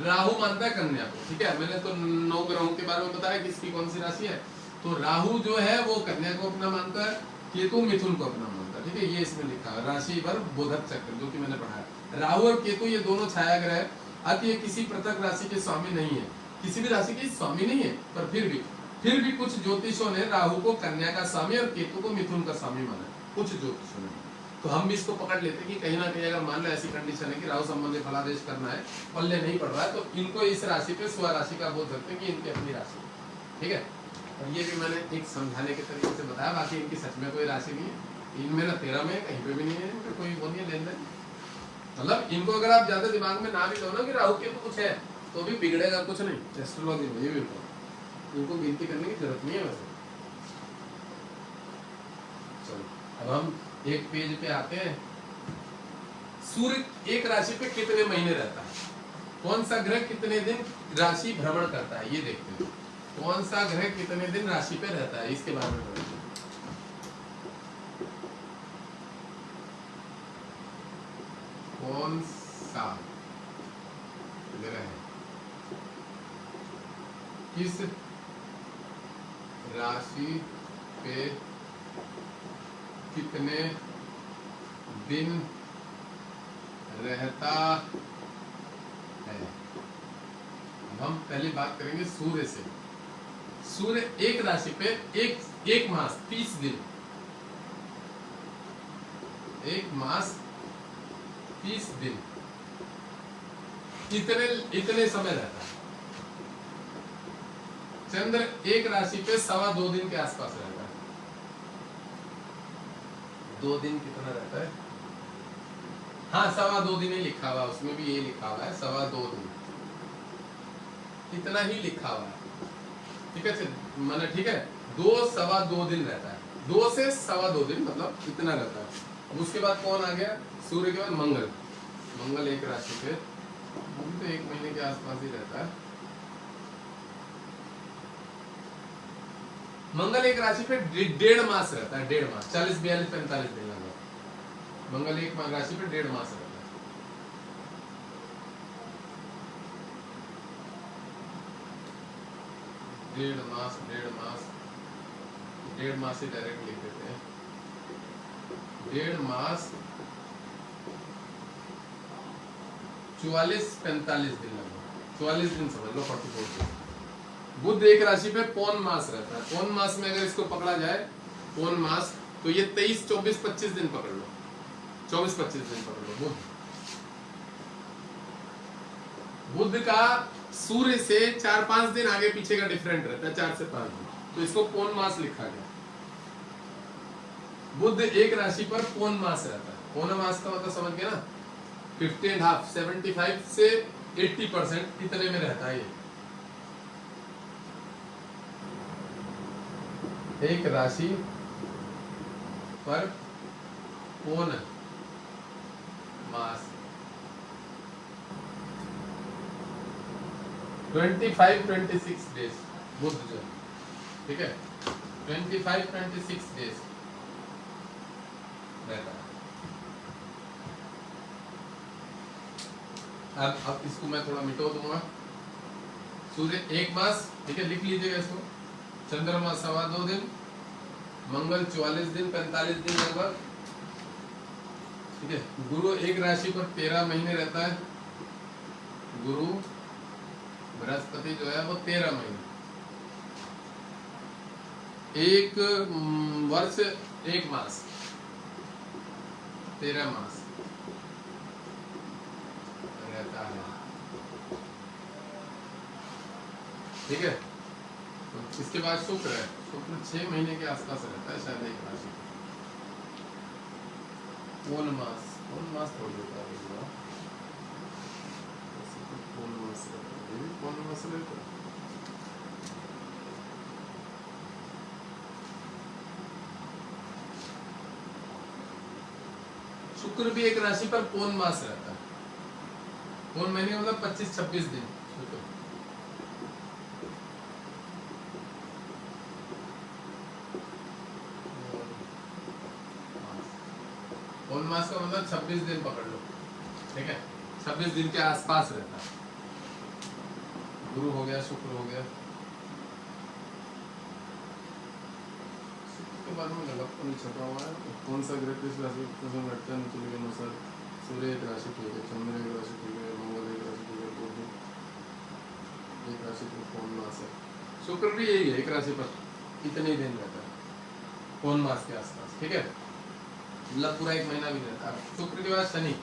राहु मानता है कन्या को, ठीक है। मैंने तो 9 ग्रहों के बारे में बताया किसकी कौन सी राशि है, तो राहु जो है वो कन्या को अपना मानता है, केतु मिथुन को अपना मानता है, ठीक है। ये इसमें लिखा है राशि पर बोधक चक्र, जो कि मैंने पढ़ाया। राहु और केतु ये दोनों छाया ग्रह है, अतः ये किसी पृथक राशि के स्वामी नहीं है, किसी भी राशि के स्वामी नहीं है, पर फिर भी कुछ ज्योतिषों ने राहु को कन्या का स्वामी और केतु को मिथुन का स्वामी माना, कुछ ज्योतिषों ने। तो हम भी इसको पकड़ लेते कि कहीं ना कहीं अगर मान लो ऐसी कंडीशन है कि राहु संबंधी फलादेश करना है, पल्ले नहीं पड़ रहा है, तो इनको इस राशि पे स्वराशि का बोध रखते हैं कि इनकी अपनी राशि, ठीक है। और ये भी मैंने एक समझाने के तरीके से बताया, बाकी इनकी सच में कोई राशि नहीं है, इनमें ना 13 में कहीं पे भी नहीं है, इनका कोई वो नहीं है लेन देन। मतलब इनको अगर आप ज्यादा दिमाग में ना भी लो ना कि राहु के तो कुछ है, तो भी बिगड़ेगा कुछ नहीं एस्ट्रोलॉजी में, ये भी इनको गिनती करने की जरूरत नहीं है वैसे। चलो अब हम एक पेज पे आते हैं। सूर्य एक राशि पे कितने महीने रहता है, कौन सा ग्रह कितने दिन राशि भ्रमण करता है, ये देखते हैं। कौन सा ग्रह कितने दिन राशि पे रहता है, इसके बारे में बताइए। कौन सा ग्रह किस राशि पे कितने दिन रहता है? अब हम पहले बात करेंगे सूर्य से। सूर्य एक राशि पे एक मास 30 दिन, एक मास 30 दिन इतने समय रहता है। चंद्र एक राशि पे 2.25 दिन के आसपास रहता है। 2 दिन कितना रहता है? हाँ, 2.25 दिन ही लिखा हुआ, उसमें भी ये लिखा हुआ है 2.25 दिन, इतना ही लिखा हुआ है। ठीक है, माना ठीक है, 2-2.25 दिन रहता है। 2 से 2.25 दिन मतलब इतना रहता है। अब उसके बाद कौन आ गया? सूर्य के बाद मंगल। मंगल एक राशि पे, वो भी तो 1 महीने के आसपास ही रहता है। मंगल एक राशि पे 1.5 मास रहता है, 1.5 मास, 40, 42, 45 दिन लगभग। मंगल एक राशि पे 1.5 मास रहता है। डेढ़ मास ही डायरेक्ट लिख देते हैं। 1.5 मास 44-45 दिन लगभग, 44 दिन समझ लो, 44 दिन। बुध एक राशि पे पौन मास रहता है। पौन मास में अगर इसको पकड़ा जाए, पौन मास, तो ये 23, 24, 25 दिन पकड़ लो, 24-25 दिन पकड़ लो। बुध का सूर्य से 4-5 दिन आगे पीछे का डिफरेंट रहता है, 4 से 5 दिन, तो इसको पौन मास लिखा गया। बुध एक राशि पर पौन मास रहता है। पौन मास का मतलब समझ गया ना, 50.5, 75 से 80% इतने में रहता है ये। एक राशि पर पौन मास 25-26 डेज बुध जो, ठीक है, 25-26 डेज रहता है। अब इसको मैं थोड़ा मिटो दूंगा। सूर्य एक मास, ठीक है, लिख लीजिएगा इसको। चंद्रमा 2.25 दिन, मंगल 44 दिन, 45 दिन लगभग, ठीक है। गुरु एक राशि पर 13 महीने रहता है। गुरु बृहस्पति जो है वो 13 महीने, एक वर्ष 1 मास, 13 मास रहता है, ठीक है। इसके बाद शुक्र है। शुक्र 6 महीने के आसपास रहता है शायद एक राशि। पौन मास थोड़ी होता है, पौन मास रहता है। शुक्र भी एक राशि पर पौन मास रहता है। पौन महीने मतलब 25-26 दिन। शुक्र पौन मास का मतलब 26 दिन पकड़ लो, ठीक है, 26 दिन के आसपास रहता है। गुरु हो गया, शुक्र हो गया। के बाद में गलत छपा हुआ है। कौन सा ग्रह किस राशि बैठता है नीचे के अनुसार? सूर्य एक राशि ठीक है, चंद्र एक राशि ठीक है, मंगल एक राशि ठीक है, बुध एक राशि पर पौन मास है। शुक्र भी यही है, एक राशि पर इतने ही दिन रहता है, पौन मास के आसपास, ठीक है, मतलब पूरा 1 महीना भी रहता है। शुक्र के बाद शनि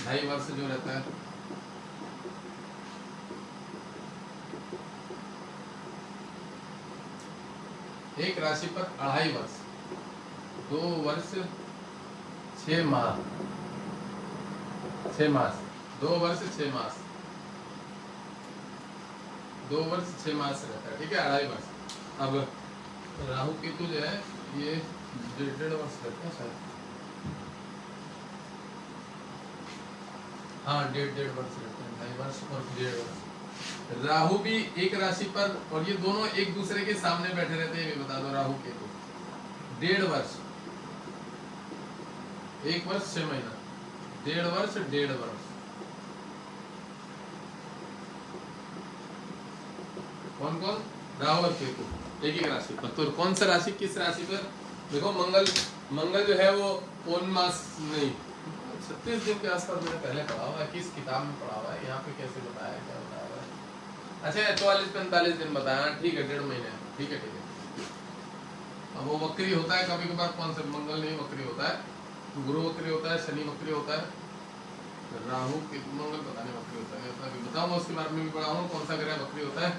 2.5 वर्ष जो रहता है। एक राशि पर 2.5 वर्ष, 2 वर्ष 6 माह, 6 मास, 2 वर्ष 6 मास, 2 वर्ष 6 मास रहता है, ठीक है, 2.5 वर्ष। अब राहु केतु जो है ये 1.5 वर्ष रहता है शायद, हाँ 1.5 वर्ष रहते हैं, 2.5 वर्ष और 1.5 वर्ष। राहु भी एक राशि पर, और ये दोनों एक दूसरे के सामने बैठे रहते हैं, ये बता दो। राहु केतु 1.5 वर्ष, 1 वर्ष 6 महीना, 1.5 वर्ष। कौन कौन? राहु और केतु एक एक राशि पर। तो कौन सा राशि किस राशि पर? देखो मंगल जो है वो पौन मास नहीं 36 दिन के आसपास मैंने पहले पढ़ा हुआ है, किस किताब में पढ़ा हुआ है, यहाँ पे कैसे बताया क्या बताया हुआ है? अच्छा 44-45 दिन बताया, ठीक है 1.5 महीने, ठीक है। अब वो वक्री होता है कभी कभार, कौन सा? मंगल नहीं वक्री होता है, गुरु वक्री होता है, शनि वक्री होता है, राहु केतु, मंगल पता नहीं वक्री होता है, बताऊंगा उसके बारे में भी पढ़ा हूँ कौन सा ग्रह वक्री होता है।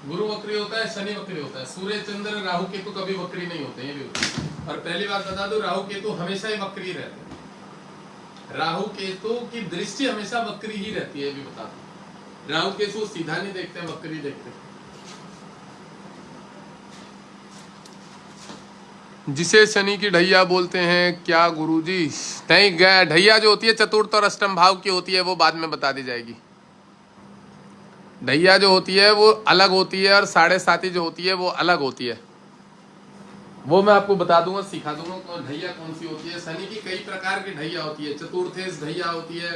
गुरु वक्री होता है, शनि वक्री होता है, सूर्य चंद्र राहु केतु कभी वक्री नहीं होते, ये भी होते हैं। और पहली बात बता दो, राहु केतु हमेशा ही वक्री रहते हैं। राहु केतु की दृष्टि हमेशा वक्री ही रहती है, ये भी बता दो। राहु केतु सीधा नहीं देखते, वक्री देखते हैं। जिसे शनि की ढैया बोलते हैं क्या गुरुजी? नहीं, ढैया जो होती है चतुर्थ और अष्टम भाव की होती है, वो बाद में बता दी जाएगी। ढैया जो होती है वो अलग होती है और 7.5 जो होती है वो अलग होती है, वो मैं आपको बता दूंगा, सिखा दूंगा कौन ढैया कौन सी होती है। शनि की कई प्रकार की ढैया होती है। चतुर्थेश ढैया होती है,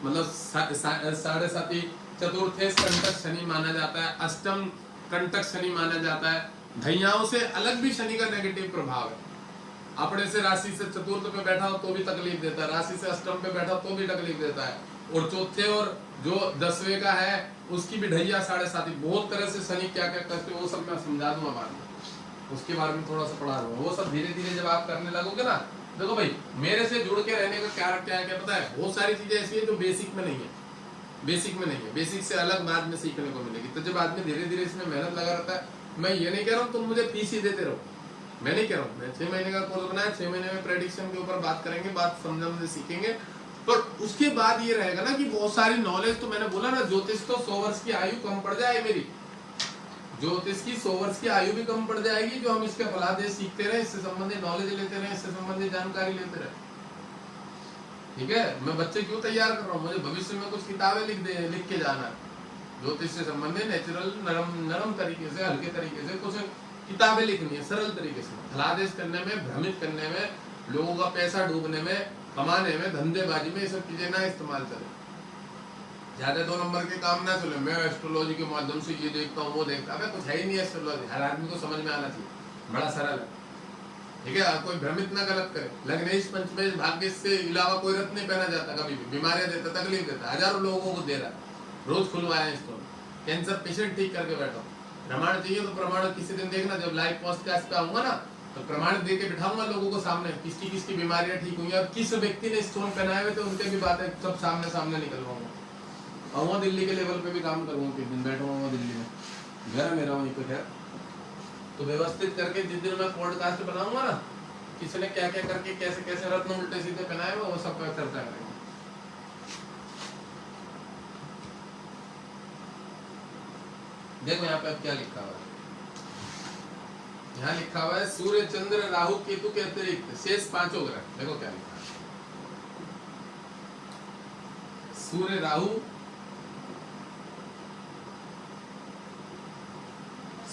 मतलब 7.5। चतुर्थेश कंटक शनि माना जाता है, अष्टम कंटक शनि माना जाता है। ढैयाओं से अलग भी शनि का नेगेटिव प्रभाव है। अपने से राशि से चतुर्थ पे बैठा हो तो भी तकलीफ देता है, राशि से अष्टम पे बैठा तो भी तकलीफ देता है, और चौथे और जो 10वें का है उसकी भी ढैया 7.5। बहुत तरह से शनि क्या क्या करते हैं वो सब मैं समझा दूंगा बाद में, उसके बारे में थोड़ा सा पढ़ा दूंगा। वो सब धीरे धीरे जब आप करने लगोगे ना, देखो भाई मेरे से जुड़ के रहने का क्या है क्या पता है, बहुत सारी चीजें ऐसी है जो बेसिक में नहीं है, बेसिक में नहीं है, बेसिक से अलग बाद में सीखने को मिलेगी। तो जब आदमी धीरे धीरे इसमें मेहनत लगा रहता है, मैं ये नहीं कह रहा हूँ तुम मुझे फीस ही देते रहो, मैं नहीं कह रहा हूँ। मैं 6 महीने का कोर्स बनाया, 6 महीने में प्रेडिक्शन के ऊपर बात करेंगे, बात समझने सीखेंगे, पर उसके बाद ये रहेगा ना कि बहुत सारी नॉलेज, तो मैंने बोला ना ज्योतिष तो 100 वर्ष की आयु कम पड़ जाए, मेरी ज्योतिष की 100 वर्ष की आयु भी कम पड़ जाएगी, जो हम इसके फलादेश सीखते रहे, इससे संबंधित नॉलेज लेते रहे, इससे संबंधित जानकारी लेते रहे। ठीक है, मैं बच्चे क्यों तैयार कर रहा हूँ, मुझे भविष्य में कुछ किताबें लिख के जाना है ज्योतिष से संबंधित, नेचुरल नरम तरीके से, हल्के तरीके से कुछ किताबें लिखनी है, सरल तरीके से। फलादेश करने में, भ्रमित करने में, लोगों का पैसा डूबने में, कमाने में, धंधेबाजी में, ये सब चीजें ना इस्तेमाल करें। ज्यादा 2 नंबर के काम ना चले, मैं एस्ट्रोलॉजी के माध्यम से ये देखता हूँ वो देखता हूँ, कुछ है ही नहीं एस्ट्रोलॉजी, हर आदमी को समझ में आना चाहिए, बड़ा सरल है। ठीक है, कोई भ्रमित ना गलत करे। लग्नेश पंचमेश भाग्य से अलावा कोई रत्न नहीं पहना जाता, कभी भी बीमारियां देता, तकलीफ देता, हजारों लोगों को दे रहा, रोज खुलवाया इसको, कैंसर पेशेंट ठीक करके बैठा। प्रमाण चाहिए तो प्रमाण किसी दिन देखना, जब लाइव पॉडकास्ट पे आऊंगा ना तो प्रमाण दे के बिठाऊंगा लोगों को सामने, किसकी किसकी बीमारियां ठीक हुई और किस व्यक्ति ने स्टोन पहनाए हुए थे, उनके भी बातें सब सामने निकलवाऊंगा। आऊंगा दिल्ली के लेवल पे भी काम करूंगा, किस दिन बैठूंगा दिल्ली में, घर है मेरा वहीं पे खैर, तो व्यवस्थित करके जिस दिन मैं पॉडकास्ट बनाऊंगा ना, किसने क्या क्या करके कैसे कैसे रत्न उल्टे सीधे पहनाए हुए, वो सब पर चर्चा करेंगे। देखो यहाँ पे अब क्या लिखा हुआ है, यहाँ लिखा हुआ है सूर्य चंद्र राहु केतु के अतिरिक्त शेष 5 ग्रह। देखो क्या लिखा है, सूर्य राहु,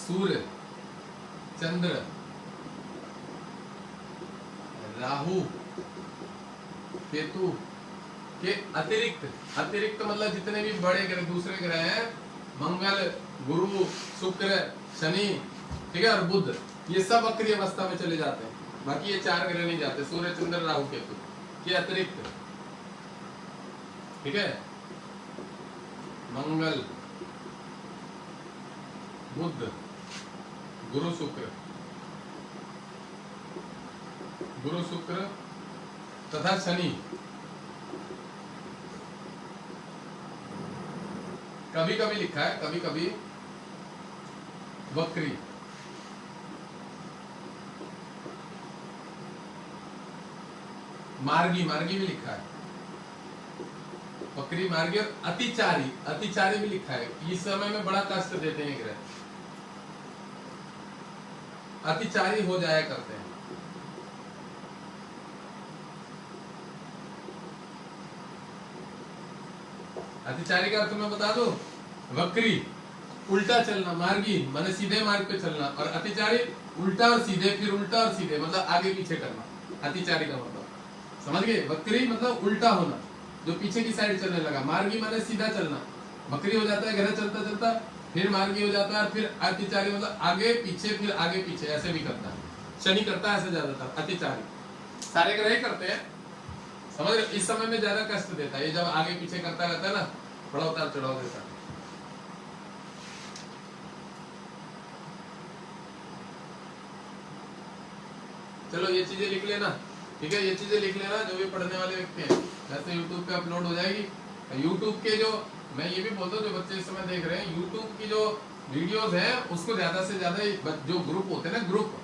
सूर्य चंद्र राहु केतु के अतिरिक्त मतलब जितने भी बड़े ग्रह दूसरे ग्रह हैं, मंगल, गुरु, शुक्र, शनि, ठीक है, और बुध, ये सब वक्री अवस्था में चले जाते हैं। बाकी ये 4 ग्रह नहीं जाते, सूर्य चंद्र राहु केतु के अतिरिक्त। ठीक है, मंगल, बुध, गुरु शुक्र तथा शनि कभी कभी लिखा है, कभी कभी वक्री, मार्गी भी लिखा है, वक्री, मार्गी और अतिचारी भी लिखा है। इस समय में बड़ा कष्ट देते हैं ग्रह, अतिचारी हो जाया करते हैं। अतिचारी का अर्थ मैं बता दो, वक्री उल्टा चलना, मार्गी माने सीधे मार्ग पे चलना, और अतिचारी उल्टा और सीधे, फिर उल्टा और सीधे, मतलब आगे पीछे करना। अतिचारी का मतलब समझ गए, वक्री मतलब उल्टा होना, जो पीछे की साइड चलने लगा। मार्गी माने सीधा चलना, वक्री हो जाता है ग्रह चलता चलता, फिर मार्गी हो जाता है, फिर अतिचारी मतलब आगे पीछे फिर आगे पीछे, ऐसे भी करता है। शनि करता है ऐसे ज्यादातर, अतिचारी सारे ग्रह ही करते हैं, समझ रहे। इस समय में ज्यादा कष्ट देता है ये, जब आगे पीछे करता रहता है ना, बड़ा उतार चढ़ाव देता है। चलो ये चीजें लिख लेना, ठीक है, ये चीजें लिख लेना जो भी पढ़ने वाले व्यक्ति हैं। जैसे YouTube पे अपलोड हो जाएगी, YouTube के जो, मैं ये भी बोलता हूँ जो बच्चे इस समय देख रहे हैं, YouTube की जो वीडियोस हैं उसको ज्यादा से ज्यादा जो ग्रुप होते हैं ना, ग्रुप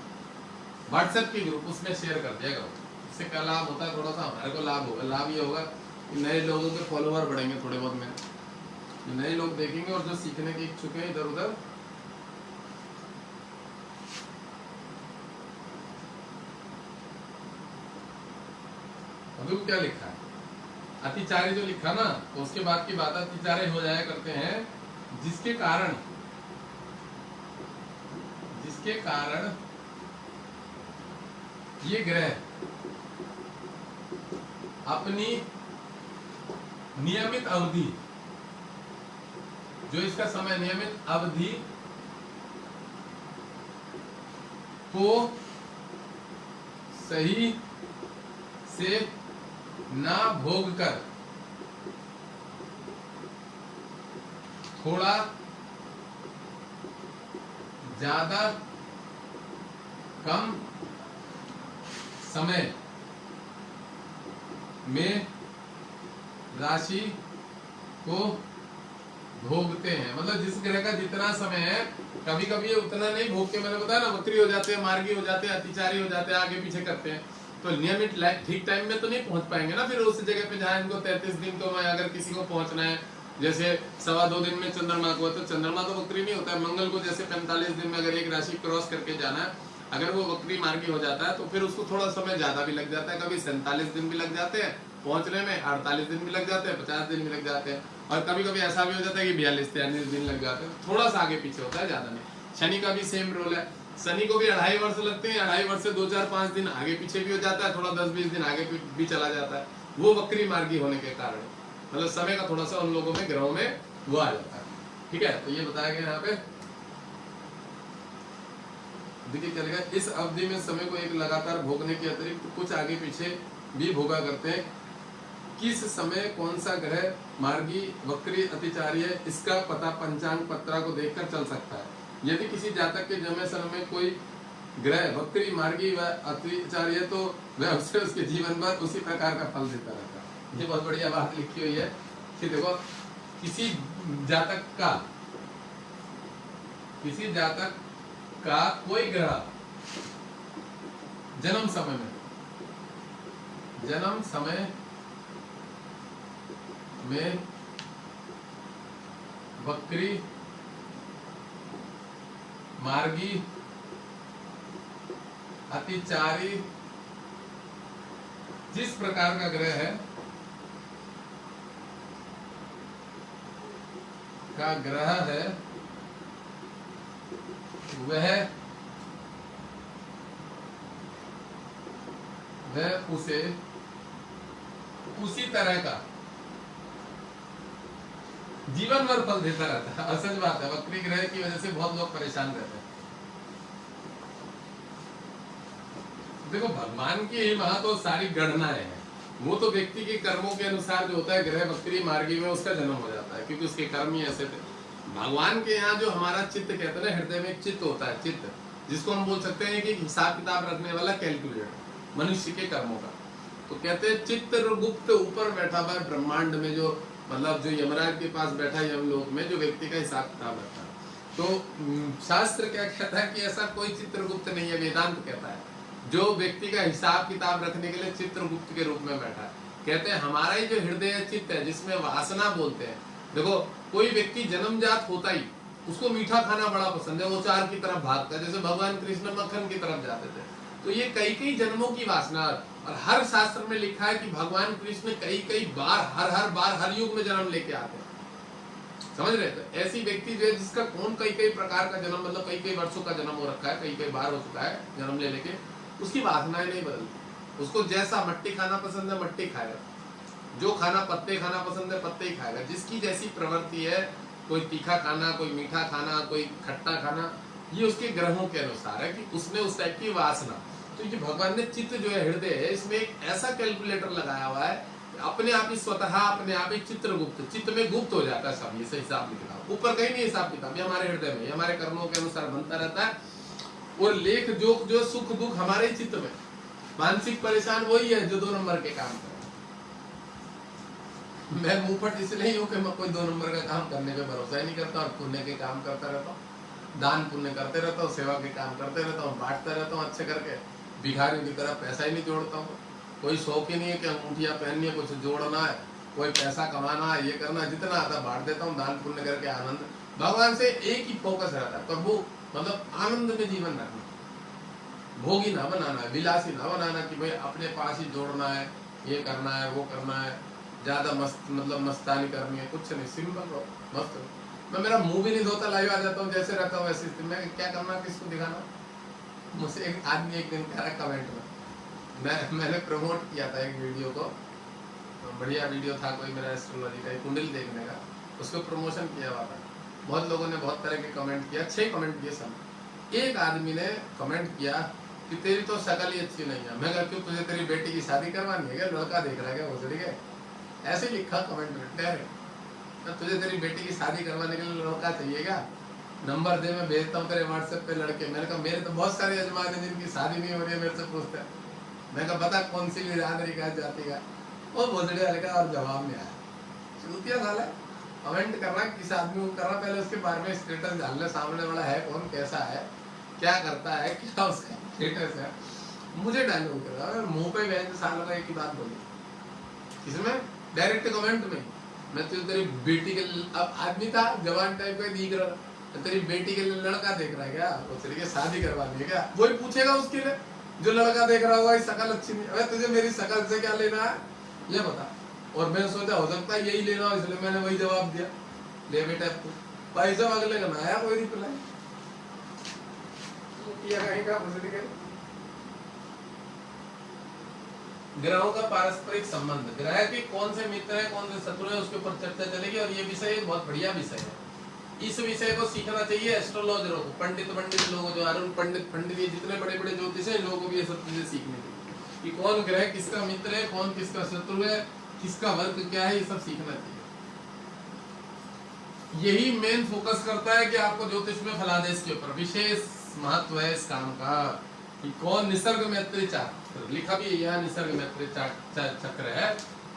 व्हाट्सएप की ग्रुप, उसमें शेयर कर दिया करो। इससे क्या लाभ होता है, थोड़ा सा हमारे को लाभ होगा। लाभ ये होगा कि नए लोगों के फॉलोअर बढ़ेंगे थोड़े बहुत में, नए लोग देखेंगे और जो सीखने के इच्छुक हैं इधर उधर। अभी क्या लिखा है, अतिचारी जो लिखा ना, तो उसके बाद की बात अतिचारी हो जाया करते हैं, जिसके कारण ये ग्रह अपनी नियमित अवधि, जो इसका समय नियमित अवधि को सही से ना भोग कर थोड़ा ज्यादा कम समय में राशि को भोगते हैं। मतलब जिस ग्रह का जितना समय है, कभी कभी ये उतना नहीं भोग के, मैंने बताया ना, वक्री हो जाते हैं, मार्गी हो जाते हैं, अतिचारी हो जाते हैं, आगे पीछे करते हैं, तो नियमित ठीक टाइम में तो नहीं पहुंच पाएंगे ना फिर उस जगह पे जहां इनको 33 दिन तो, मैं अगर किसी को पहुंचना है, जैसे 2.25 दिन में चंद्रमा को, तो चंद्रमा तो वक्री नहीं होता है। मंगल को जैसे 45 दिन में अगर एक राशि क्रॉस करके जाना है, अगर वो वक्री मार्गी हो जाता है तो फिर उसको थोड़ा समय ज्यादा भी लग जाता है, कभी 47 दिन भी लग जाते हैं पहुंचने में, 48 दिन भी लग जाते हैं, 50 दिन भी लग जाते हैं, और कभी कभी ऐसा भी हो जाता है कि 42-43 दिन लग जाते हैं, थोड़ा सा आगे पीछे होता है, ज्यादा नहीं। शनि का भी सेम रोल है, शनि को भी 2.5 वर्ष लगते हैं, 2.5 वर्ष से 2-4-5 दिन आगे पीछे भी हो जाता है, थोड़ा 10-20 दिन आगे भी चला जाता है, वो वक्री मार्गी होने के कारण, मतलब समय का थोड़ा सा उन लोगों में, ग्रहों में वो आ जाता है। ठीक है, तो ये बताया गया यहाँ पे, देखिए चलेगा। इस अवधि में समय को एक लगातार भोगने के अतिरिक्त कुछ आगे पीछे भी भोगा करते हैं। किस समय कौन सा ग्रह मार्गी, वक्री, अतिचारी है, इसका पता पंचांग पत्रा को देखकर चल सकता है। यदि किसी जातक के जन्मे समय में कोई ग्रह वक्री, मार्गी व अतिचारी है तो वह अवश्य उसके जीवन भर उसी प्रकार का फल देता रहता है। ये बहुत बढ़िया बात लिखी हुई है कि देखो, किसी जातक का कोई ग्रह जन्म समय में वक्री, मार्गी, अतिचारी जिस प्रकार का ग्रह है वह उसे उसी तरह का जीवन भर फल देता रहता है। असज बात है, वक्री ग्रह की वजह से बहुत लोग परेशान रहते हैं। देखो, भगवान की ही वहां तो सारी गणनाएं हैं, वो तो व्यक्ति के कर्मों के अनुसार जो होता है, ग्रह वक्री मार्गी में उसका जन्म हो जाता है, क्योंकि उसके कर्म ही ऐसे थे। भगवान के यहाँ जो हमारा चित्त कहते हैं ना, हृदय में एक चित्त होता है, चित्त जिसको हम बोल सकते हैं कि हिसाब किताब रखने वाला कैलकुलेटर मनुष्य के कर्मों का। तो कहते हैं चित्रगुप्त ऊपर बैठा हुआ है ब्रह्मांड में, जो मतलब जो यमराज के पास बैठा है यमलोक में, जो व्यक्ति का हिसाब किताब रखता है। तो शास्त्र क्या कहता है कि ऐसा कोई चित्रगुप्त नहीं है, वेदांत कहता है जो व्यक्ति का हिसाब किताब रखने के लिए चित्रगुप्त के रूप में बैठा है। कहते हैं हमारा ही जो हृदय चित्त है, जिसमें वासना बोलते हैं। देखो, कोई व्यक्ति जन्मजात होता ही उसको मीठा खाना बड़ा पसंद है, वो चार की तरफ भागता है, जैसे भगवान कृष्ण मक्खन की तरफ जाते थे। तो ये कई जन्मों की वासना, और हर शास्त्र में लिखा है कि भगवान कृष्ण कई बार, हर बार, हर युग में जन्म लेके आते हैं। समझ रहे? तो ऐसी व्यक्ति जो है जिसका कौन कई प्रकार का जन्म, मतलब कई वर्षों का जन्म हो रखा है, कई बार हो चुका है जन्म ले लेके, उसकी वासनाएं नहीं बदलती। उसको जैसा मट्टी खाना पसंद है मट्टी खाएगा, जो खाना पत्ते खाना पसंद है पत्ते ही खाएगा, जिसकी जैसी प्रवृत्ति है, कोई तीखा खाना, कोई मीठा खाना, कोई खट्टा खाना, ये उसके ग्रहों के अनुसार है कि उसने उस टाइप की वासना। तो ये भगवान ने चित्त जो है हृदय है, इसमें एक ऐसा कैलकुलेटर लगाया हुआ है, अपने आप ही स्वतः अपने आप ही चित्रगुप्त, चित्त में गुप्त हो जाता है सब, ये सही हिसाब किताब ऊपर कहीं नहीं हिसाब किताब, ये हमारे हृदय में, हमारे कर्मों के अनुसार बनता रहता है। और लेख जोक जो सुख दुख हमारे चित्त में, मानसिक परेशान वही है जो 2 नंबर के काम करे। मैं मुंहफट इसलिए हूँ कि मैं कोई 2 नंबर का काम करने पे भरोसा ही नहीं करता, और पुण्य के काम करता रहता हूँ, दान पुण्य करते रहता हूँ, सेवा के काम करते रहता हूँ, बांटता रहता हूँ अच्छे करके, भिखारी की तरह पैसा ही नहीं जोड़ता हूँ। कोई शौक ही नहीं है कि अंगूठियाँ पहननी है, कुछ जोड़ना है, कोई पैसा कमाना है, ये करना, जितना आता बांट देता हूँ, दान पुण्य करके आनंद। भगवान से एक ही फोकस रहता है, प्रभु मतलब आनंद में जीवन रखना, भोगी ना बनाना है, विलासी ना बनाना कि भाई अपने पास ही जोड़ना है, ये करना है, वो करना है, ज्यादा मस्त मतलब मस्तानी करनी है, कुछ नहीं, सिंपल रहो, मस्त रहो। मैं मेरा मुंह भी नहीं धोता, लाइव आ जाता हूँ, जैसे रहता हूँ वैसे। मैं क्या करना, किसको दिखाना। मुझसे एक आदमी एक दिन कह रहा कमेंट में, मैंने प्रमोट किया था एक वीडियो को, बढ़िया वीडियो था, कोई मेरा एस्ट्रोलॉजी का कुंडली देखने का, उसको प्रमोशन किया हुआ था। बहुत लोगों ने बहुत तरह के कमेंट किया, 6 कमेंट किए सब। एक आदमी ने कमेंट किया कि तेरी तो शक्ल ही अच्छी नहीं है। मैं कहा क्यों, तुझे तेरी बेटी की शादी करवानी है क्या, लड़का देख रहा है क्या भोसड़ी के, ऐसे लिखा कमेंट में डायरेक्ट, तुझे तेरी बेटी की शादी करवाने के लिए लड़का चाहिए क्या, नंबर दे, मैं भेजता हूँ तेरे व्हाट्सएप पे लड़के। मैंने कहा मेरे तो बहुत सारे यजमान है जिनकी शादी नहीं हो रही है, मेरे से पूछते हैं। मैं कहा बता कौन सी बिरादरी का जाति का, वो भोसड़ी वाले का और जवाब नहीं आया। चूतिया साला, कमेंट करना किस आदमी को करना, पहले उसके बारे में स्टेटस डाल ले, सामने वाला है कौन, कैसा है, क्या करता है, क्या उसका स्टेटस है। मुझे डायलॉग कर रहा है, मुंह पे वैसे साल का एक ही बात बोली, इसमें डायरेक्ट कमेंट में, मैं तो तेरी बेटी के, अब आदमी था जवान टाइप का दिख रहा, तो तेरी बेटी के लिए लड़का देख रहा है क्या, वो तेरी शादी करवानी है क्या, वही पूछेगा उसके लिए जो लड़का देख रहा होगा, शक्ल अच्छी नहीं, अरे तुझे मेरी शक्ल से क्या लेना है ये बता। और मैं सोचा हो सकता है यही लेना, इसलिए मैंने वही जवाब दिया, ले बेटा तू भाई साहब, अगले का ना आया कोई रिप्लाई, कहीं का ग्रहों का पारस्परिक संबंध, ग्रह के कौन से मित्र है कौन से शत्रु है, उसके ऊपर चर्चा चलेगी। और ये विषय एक बहुत बढ़िया विषय है, इस विषय को सीखना चाहिए एस्ट्रोलॉजरों को, पंडित लोगों जो अरुण पंडित ये जितने बड़े बड़े ज्योतिष है, लोगों को भी ये सब चीजें सीखनी चाहिए कि कौन ग्रह किसका मित्र है, कौन किसका शत्रु है, किसका वर्ग क्या है, ये सब सीखना चाहिए। यही मेन फोकस करता है कि आपको ज्योतिष में फलादेश के ऊपर विशेष महत्व है इस काम का, कि कौन निसर्ग मैत्री चक्र लिखा भी है, यहाँ निसर्ग मैत्री चक्र है।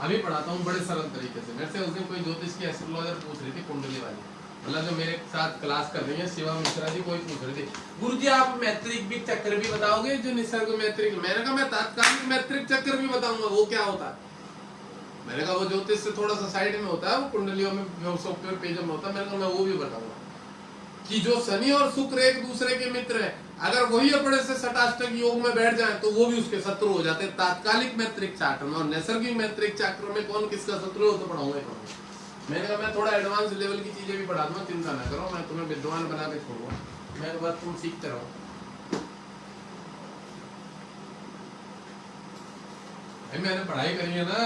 अभी पढ़ाता हूँ बड़े सरल तरीके से। मेरे से उस दिन कोई ज्योतिष की एस्ट्रोलॉजर पूछ रही थी, कुंडली वाली, मतलब जो मेरे साथ क्लास कर रही है शिवा मिश्रा जी, कोई पूछ रही थी गुरुजी आप मैत्रिक भी चक्र भी बताओगे जो निसर्ग मैत्रिक। मैंने कहा मैं तात्कालिक मैत्रिक चक्र भी बताऊंगा, वो क्या होता है। मैंने कहा वो ज्योतिष से थोड़ा सा साइड में होता है, वो कुंडलियों में सॉफ्टवेयर पेजों में होता है। मैंने कहा मैं वो भी बताऊंगा कि जो शनि और शुक्र एक दूसरे के मित्र है, अगर वही अपने से सटाष्टक योग में बैठ जाए तो वो भी उसके शत्रु हो जाते हैं तात्कालिक मैत्रिक चक्र में। और नैसर्गिक मैत्रिक चक्र में कौन किसका शत्रु हो तो पढ़ाऊंगा। मैंने कहा मैं थोड़ा एडवांस लेवल की चीजें भी पढ़ा दूंगा, चिंता ना करो, मैं तुम्हें विद्वान बना के छोड़ूंगा। मैं तो बस तुम सीखते रहो। भाई मैंने पढ़ाई करी है ना,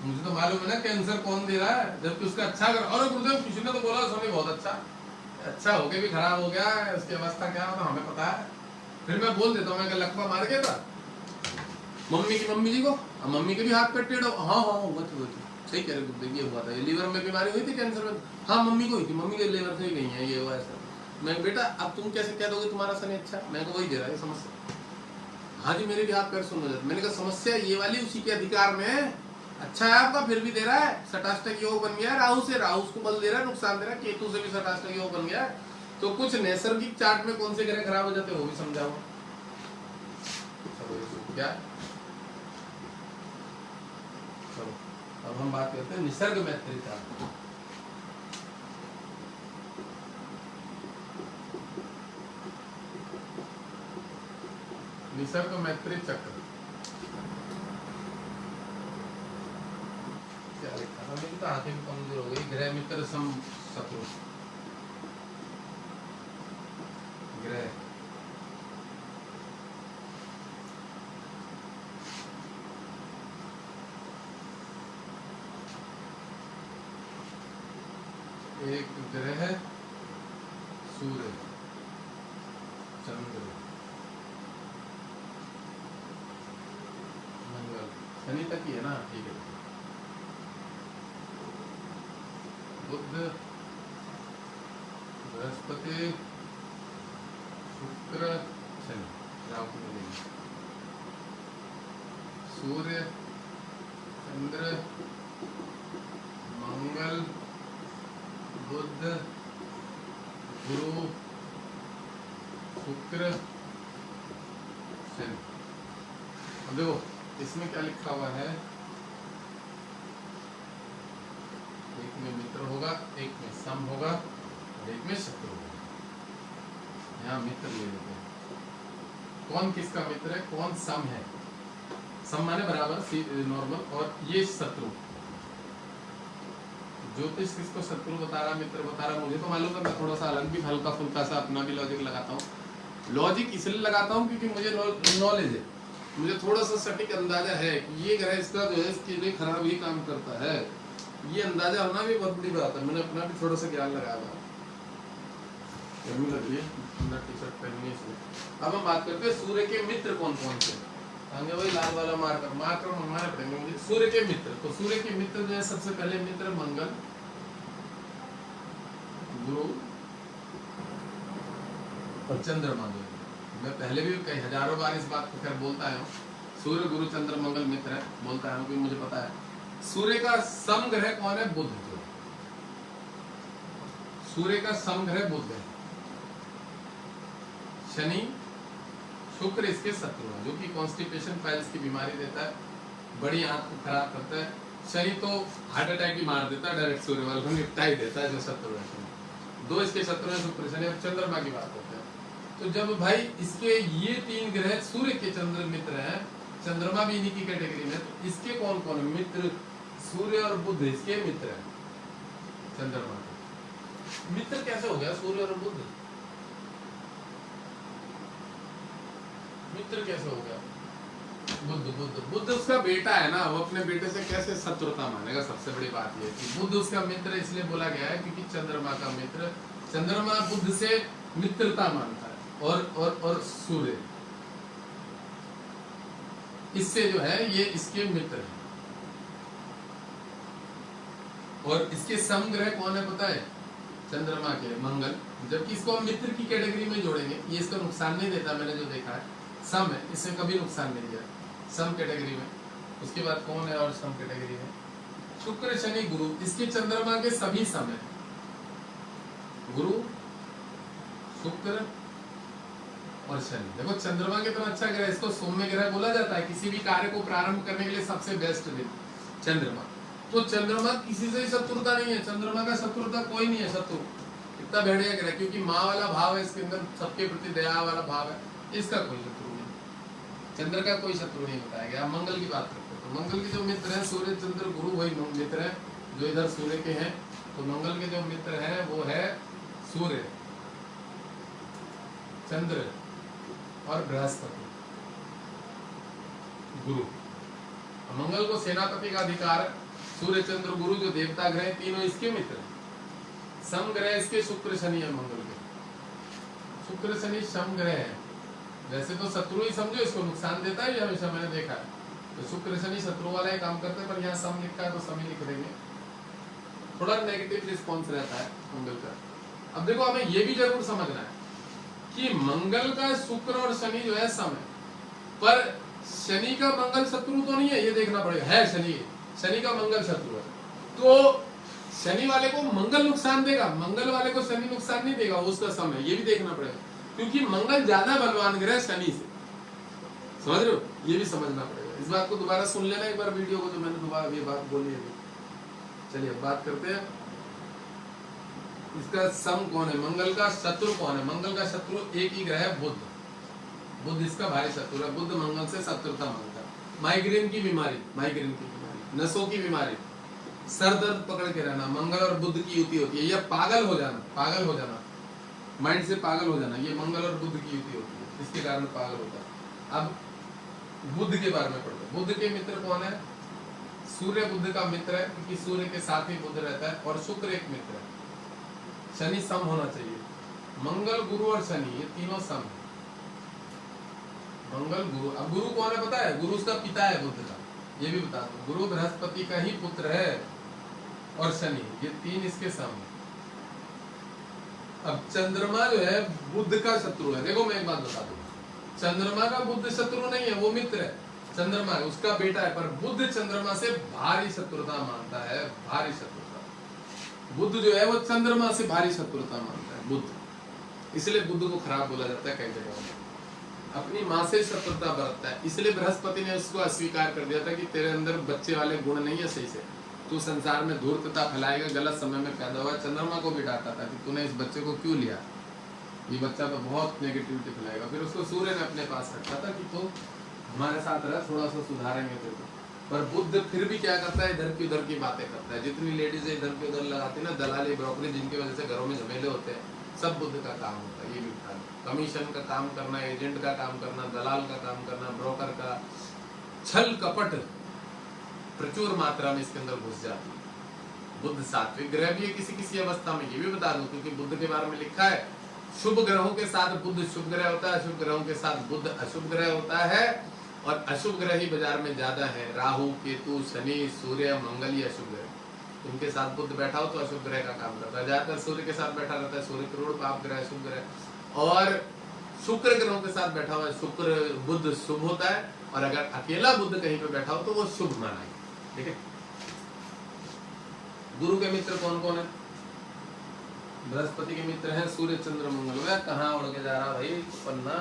मुझे तो मालूम है ना कैंसर कौन दे रहा है, जबकि उसका अच्छा कर। और गुरुदेव किसी ने तो बोला स्वामी बहुत अच्छा हो गया भी खराब हो गया, उसकी अवस्था क्या होता हमें पता है। फिर मैं बोल देता हूँ, मैं लकवा मार गया था मम्मी की मम्मी जी को, मम्मी के भी हाथ पे टेढ़ा, हाँ हुआ थी सही कह रहे गुरुदेव, ये हुआ था, ये लीवर में बीमारी हुई थी कैंसर में, हाँ मम्मी को हुई थी, मम्मी के लीवर से ही गई है, ये हुआ ऐसा। मैं बेटा अब तुम कैसे कह दोगे तुम्हारा शनि अच्छा, मैं को वही दे रहा है समस्या। हाँ जी मेरे भी हाथ पैर सुन हो जाते। मैंने कहा समस्या ये वाली उसी के अधिकार में है, अच्छा है आपका फिर भी दे रहा है। सटाष्टक योग बन गया राहु से, राहु उसको बल दे रहा है, नुकसान दे रहा है, केतु से भी सटाष्टक योग बन गया। तो कुछ नैसर्गिक चार्ट में कौन से ग्रह खराब हो जाते हैं वो भी समझाओ क्या। चलो अब हम बात करते हैं निसर्ग मैत्री चार्ट। निसर्ग मैत्री चक्र क्या लिखा था, मेरी तो आंखें भी कमजोर हो गई। ग्रह मित्र सम शत्रु, ग्रह एक ग्रह सूर्य चंद्र मंगल, शनि तक ही है ना, ठीक है। बुध बृहस्पति शुक्र शनि, राहु को मिलेंगे। सूर्य चंद्र मंगल बुध गुरु शुक्र शनि। अब देखो इसमें क्या लिखा हुआ है, एक में मित्र होगा, एक में सम होगा और एक में शत्रु होगा। यहाँ मित्र ले लेते हैं, कौन किसका मित्र है, कौन सम है, सम माने बराबर नॉर्मल, और ये शत्रु। ज्योतिष किसको शत्रु बता रहा, मित्र बता रहा, मुझे तो मालूम है, मैं थोड़ा सा अलग भी हल्का फुल्का सा अपना भी लॉजिक लगाता हूँ। लॉजिक इसलिए लगाता हूँ क्योंकि मुझे नॉलेज है, मुझे थोड़ा सा सटीक अंदाजा है कि ये ग्रह इसका जो है इसके लिए खराब ही काम करता है। ये अंदाजा होना भी बहुत बड़ी बात है, मैंने अपना भी थोड़ा सा ज्ञान लगाया हुआ। गर्मी लग रही है, अंदर टी शर्ट पहननी है। अब हम बात करते हैं सूर्य के मित्र कौन कौन से। आगे वही लाल वाला मार्कर मारना पड़ेंगे मुझे। सूर्य के मित्र, तो सूर्य के मित्र जो है सबसे पहले मित्र मंगल गुरु और चंद्रमा। जो मैं पहले भी कई हजारों बार इस बात को खैर बोलता हूँ, सूर्य गुरु चंद्र मंगल मित्र है, बोलता हूँ क्योंकि मुझे पता है। सूर्य का सम ग्रह कौन है, बुध। जो सूर्य का सम ग्रह बुध है। शनि शुक्र इसके शत्रु है, जो कि कॉन्स्टिपेशन पाइल्स की बीमारी देता है, बड़ी आंख को खराब करता है। शनि तो हार्ट अटैक ही मार देता है, डायरेक्ट सूर्य वाले को निपटा ही देता है जो शत्रु है। दो इसके शत्रु है, शुक्र शनि। और चंद्रमा की बात करते हैं, तो जब भाई इसके ये तीन ग्रह सूर्य के चंद्र मित्र हैं, चंद्रमा भी इन्हीं की कैटेगरी में, तो इसके कौन कौन मित्र, सूर्य और बुध इसके मित्र हैं। चंद्रमा के मित्र कैसे हो गया सूर्य और बुध, मित्र कैसे हो गया? बुध उसका बेटा है ना, वो अपने बेटे से कैसे शत्रुता मानेगा? सबसे बड़ी बात यह कि बुध उसका मित्र इसलिए बोला गया है क्योंकि चंद्रमा का मित्र, चंद्रमा बुध से मित्रता मानता है, और सूर्य इससे जो है ये इसके मित्र है। और इसके समग्रह कौन है पता है? चंद्रमा के मंगल, जबकि इसको हम मित्र की कैटेगरी में जोड़ेंगे। ये इसको नुकसान नहीं देता, मैंने जो देखा है सम है, इससे कभी नुकसान नहीं दिया सम कैटेगरी में। उसके बाद कौन है और सम कैटेगरी में? शुक्र शनि गुरु, इसके चंद्रमा के सभी सम है, गुरु शुक्र और शनि। देखो चंद्रमा के तो अच्छा ग्रह, इसको सौम्य ग्रह बोला जाता है, किसी भी कार्य को प्रारंभ करने के लिए सबसे बेस्ट दिन चंद्रमा। तो चंद्रमा किसी से ही शत्रुता नहीं है, चंद्रमा का शत्रुता कोई नहीं है शत्रु, इतना बढ़िया ग्रह, क्योंकि माँ वाला भाव है इसके अंदर, सबके प्रति दया वाला भाव है, इसका कोई शत्रु नहीं, चंद्र का कोई शत्रु नहीं बताया गया। मंगल की बात करते हैं, तो मंगल के जो मित्र हैं सूर्य चंद्र गुरु वही मित्र है जो इधर सूर्य के हैं। तो मंगल के जो मित्र हैं वो है सूर्य चंद्र और बृहस्पति गुरु। मंगल को सेनापति का अधिकार, सूर्य चंद्र गुरु जो देवता ग्रह तीनों इसके मित्र हैं। सम ग्रह इसके शुक्र शनि है, मंगल के शुक्र शनि सम ग्रह है। वैसे तो शत्रु ही समझो, इसको नुकसान देता है, हमेशा मैंने देखा है। तो शुक्र शनि शत्रु वाला ही काम करते हैं, पर यहाँ सम लिखा है तो सम ही लिख देंगे, थोड़ा नेगेटिव रिस्पॉन्स रहता है मंगल का। अब देखो हमें ये भी जरूर समझना है कि मंगल का शुक्र और शनि जो है सम है, पर शनि का मंगल शत्रु तो नहीं है, ये देखना पड़ेगा। है शनि का मंगल शत्रु है, तो शनि वाले को मंगल नुकसान देगा, मंगल वाले को शनि नुकसान नहीं देगा, उसका सम है, ये भी देखना पड़ेगा, क्योंकि मंगल ज्यादा बलवान ग्रह शनि से, समझ रहे हो? ये भी समझना पड़ेगा। इस बात को दोबारा सुन लेना एक बार वीडियो को, जो मैंने दोबारा ये बात बोली है। चलिए अब बात करते हैं इसका सम कौन है, मंगल का शत्रु कौन है। मंगल का शत्रु एक ही ग्रह है, बुध। बुध इसका भारी शत्रु है, बुध मंगल से शत्रुता मांगता है। माइग्रेन की बीमारी, नसों की बीमारी, सर दर्द पकड़ के रहना, मंगल और बुध की युति होती है। यह पागल हो जाना, माइंड से पागल हो जाना, ये मंगल और बुध की युति होती है, इसके कारण पागल होता है। अब बुध के बारे में पढ़ो। बुध के मित्र कौन है? सूर्य बुध का मित्र है, क्योंकि सूर्य के साथ ही बुध रहता है, और शुक्र एक मित्र है। शनि सम होना चाहिए। मंगल, गुरु और शनि ये तीनों सम है। मंगल गुरु, अब गुरु कौन है पता है? गुरु उसका पिता है बुध का, ये भी बता दो। गुरु बृहस्पति का ही पुत्र है और शनि, ये तीन इसके सम है। अब चंद्रमा जो है बुध का शत्रु है। देखो मैं एक बात बता दूं, चंद्रमा का बुध शत्रु नहीं है, वो मित्र है। चंद्रमा है उसका बेटा है, पर बुध चंद्रमा से भारी शत्रुता मानता है, भारी शत्रुता। बुध जो है वो चंद्रमा से भारी शत्रुता मानता है बुध, इसलिए बुध को खराब बोला जाता है कई जगहों में। अपनी माँ से शत्रुता बरतता है, इसलिए बृहस्पति ने उसको अस्वीकार कर दिया था कि तेरे अंदर बच्चे वाले गुण नहीं है सही से, तू संसार में धूर्तता फैलाएगा, गलत समय में पैदा हुआ। चंद्रमा को भी डांटा था कि तूने इस बच्चे को क्यों लिया, ये बच्चा तो बहुत नेगेटिविटी फैलाएगा। फिर उसको सूर्य ने अपने पास रखा था कि तू हमारे साथ रह, थोड़ा सा सुधारेंगे तेरे को। पर बुध फिर भी क्या करता है, इधर की उधर की बातें करता है। जितनी लेडीज इधर की उधर लगाती ना, दलाली ब्रोकरेज, जिनकी वजह से घरों में झमेले होते हैं, सब बुध का काम होता है। ये भी बता, कमीशन का काम करना, एजेंट का काम करना, दलाल का काम करना, ब्रोकर का, छल कपट प्रचुर मात्रा में इसके अंदर घुस जाती है। बुध सात्विक ग्रह भी है किसी किसी अवस्था में, ये भी बता दूं, क्योंकि बुध के बारे में लिखा है शुभ ग्रहों के साथ बुध शुभ ग्रह होता है, अशुभ ग्रहों के साथ बुध अशुभ ग्रह होता है। और अशुभ ग्रह ही बाजार में ज्यादा है, राहु, केतु, शनि, सूर्य, मंगल, ये अशुभ ग्रह। इनके साथ बुध बैठा हो तो अशुभ ग्रह का काम करता है। ज्यादातर सूर्य के साथ बैठा रहता है, सूर्य करोड़ पाप ग्रह, अशुभ ग्रह। और शुक्र ग्रहों के साथ बैठा हुआ है, शुक्र बुध शुभ होता है। और अगर अकेला बुध कहीं पे बैठा हो तो वो शुभ माना है। ठीक है, गुरु के मित्र कौन कौन है? बृहस्पति के मित्र हैं सूर्य, चंद्र, मंगल। वह कहाँ उड़ के जा रहा भाई पन्ना,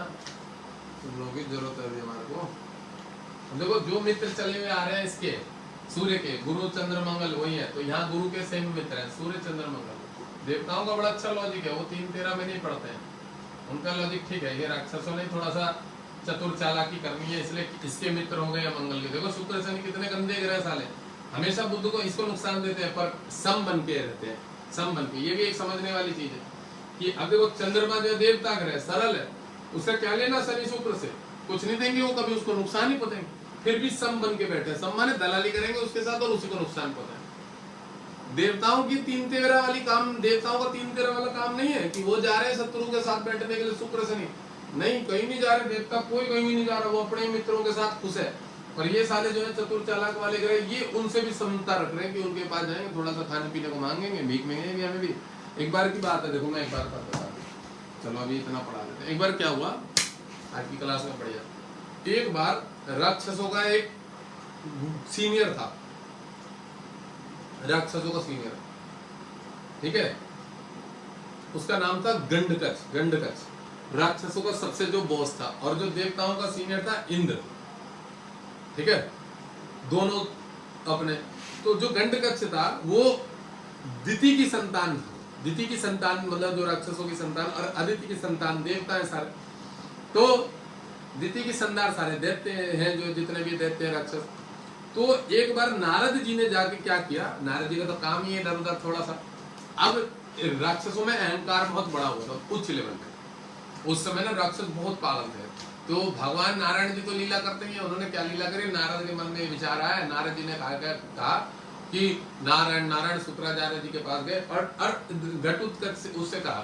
तुम लोगों की जरूरत है हमारे को। देखो जो मित्र चले हुए आ रहे हैं इसके सूर्य के, गुरु, चंद्र, मंगल वही है। तो यहाँ गुरु के सेम मित्र हैं, सूर्य, चंद्र, मंगल। देवताओं का बड़ा अच्छा लॉजिक है, वो 3-13 में नहीं पढ़ते हैं, उनका लॉजिक ठीक है। ये राक्षसों ने थोड़ा सा चतुर चालाकी करनी है, इसलिए इसके मित्र हो गए मंगल के। देखो शुक्र शनि कितने गंदे ग्रह साले, हमेशा बुद्ध को इसको नुकसान देते हैं, पर सम बन के रहते हैं, सम बन के। ये भी एक समझने वाली चीज है कि अब देखो चंद्रमा जो देवता ग्रह सरल है, उसका क्या लेना शनि शुक्र से, कुछ नहीं देंगे वो, कभी उसको नुकसान ही पहुंचाएंगे। फिर भी सम बन के बैठे, सम माने दलाली करेंगे उसके साथ और उसी को नुकसान पहुंचाएंगे। देवताओं की 3-13 वाली काम, देवताओं का 3-13 वाला काम नहीं है कि वो जा रहे हैं शत्रु के साथ बैठने के लिए शुक्र शनि, नहीं, कहीं नहीं जा रहे देवता, कोई कहीं भी नहीं जा रहा, वो अपने मित्रों के साथ खुश है। पर ये साले जो है चतुर चालाक वाले ग्रह, ये उनसे भी समता रख रहे हैं कि उनके पास जाएंगे, थोड़ा सा खाने पीने को मांगेंगे, भीख मांगेंगे। हमें भी एक बार की बात है, देखो मैं एक बार बात बता दूं, चलो अभी इतना पढ़ा लेते हैं। एक बार क्या हुआ, आज की क्लास में पढ़िया, एक बार राक्षसों का एक सीनियर था, राक्षसों का सीनियर, ठीक है, उसका नाम था गंडकच। गंडकच राक्षसों का सबसे जो बॉस था, और जो देवताओं का सीनियर था इंद्र। ठीक है, दोनों अपने। तो जो गंडकच था वो दिति की संतान था, दिति की संतान मतलब जो राक्षसों की संतान, और अदिति की संतान देवता है सारे। तो दिति की संतान सारे दैत्य हैं, जो जितने भी दैत्य हैं राक्षस। तो एक बार नारद जी ने जाके क्या किया, नारद जी का तो काम ही है इधर उधर थोड़ा सा। अब राक्षसों में अहंकार बहुत बड़ा हुआ था, उच्च लेवल पे। उस समय ना राक्षस बहुत पागल थे। तो भगवान नारायण जी तो लीला करते हैं, उन्होंने क्या लीला करी, नारद के मन में विचार आया, नारद जी ने कहा कि नारायण नारायण शुक्राचार्य जी के पास गए और घटोत्कच से उससे कहा,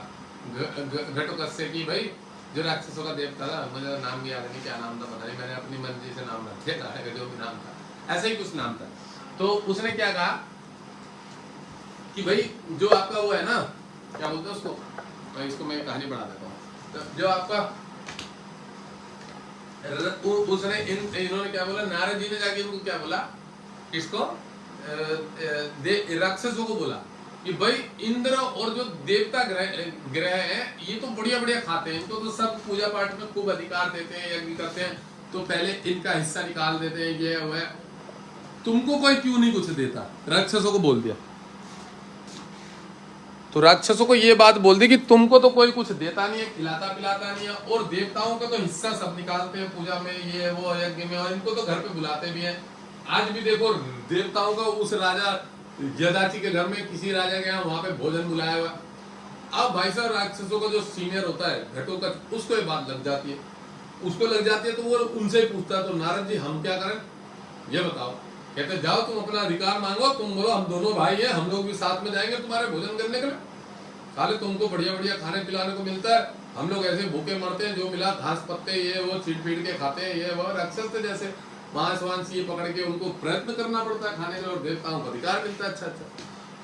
घटोत्कच से कि भाई जो राक्षसों का देवता था, मुझे नाम भी याद नहीं क्या नाम था, पता नहीं, मैंने अपनी मर्जी से नाम रख दिया था, जो भी नाम था ऐसा ही कुछ नाम था। तो उसने क्या कहा कि भाई जो आपका वो है ना, क्या बोलते हैं उसको, भाई इसको मैं कहानी बढ़ा देता हूँ। तो जो आपका उसने इन्होंने क्या बोला, नारद जी ने जाके इनको क्या बोला, किसको, राक्षसों को बोला कि भाई इंद्र और जो देवता ग्रह है ये तो बढ़िया बढ़िया खाते हैं, इनको तो सब पूजा पाठ में खूब अधिकार देते हैं, यज्ञ करते हैं, तो पहले इनका हिस्सा निकाल देते हैं, ये वो है, तुमको कोई क्यों नहीं कुछ देता। राक्षसों को बोल दिया, तो राक्षसों को ये बात बोल दी कि तुमको तो कोई कुछ देता नहीं है, खिलाता पिलाता नहीं है, और देवताओं का तो हिस्सा सब निकालते हैं पूजा में, ये वो यज्ञ में, और इनको तो घर पे बुलाते भी हैं। आज भी देखो देवताओं का उस राजा यदाची के घर में किसी राजा के यहाँ वहां पे भोजन बुलाया हुआ। अब भाई साहब राक्षसों का जो सीनियर होता है घटोत्कच, उसको ये बात लग जाती है, उसको लग जाती है, तो वो उनसे ही पूछता है, तो नारद जी हम क्या करें ये बताओ। कहते जाओ तुम अपना अधिकार मांगो, तुम बोलो हम दोनों भाई हैं, हम लोग भी साथ में जाएंगे तुम्हारे भोजन करने के लिए। साले तुमको बढ़िया बढ़िया खाने पिलाने को मिलता है, हम लोग ऐसे भूखे मरते हैं, जो मिला घास पत्ते ये वो चीट पीट के खाते हैं, ये वो राक्षस थे जैसे मांस वांस ये पकड़ के उनको प्रयत्न करना पड़ता है खाने के, और देवताओं को अधिकार मिलता है। अच्छा अच्छा,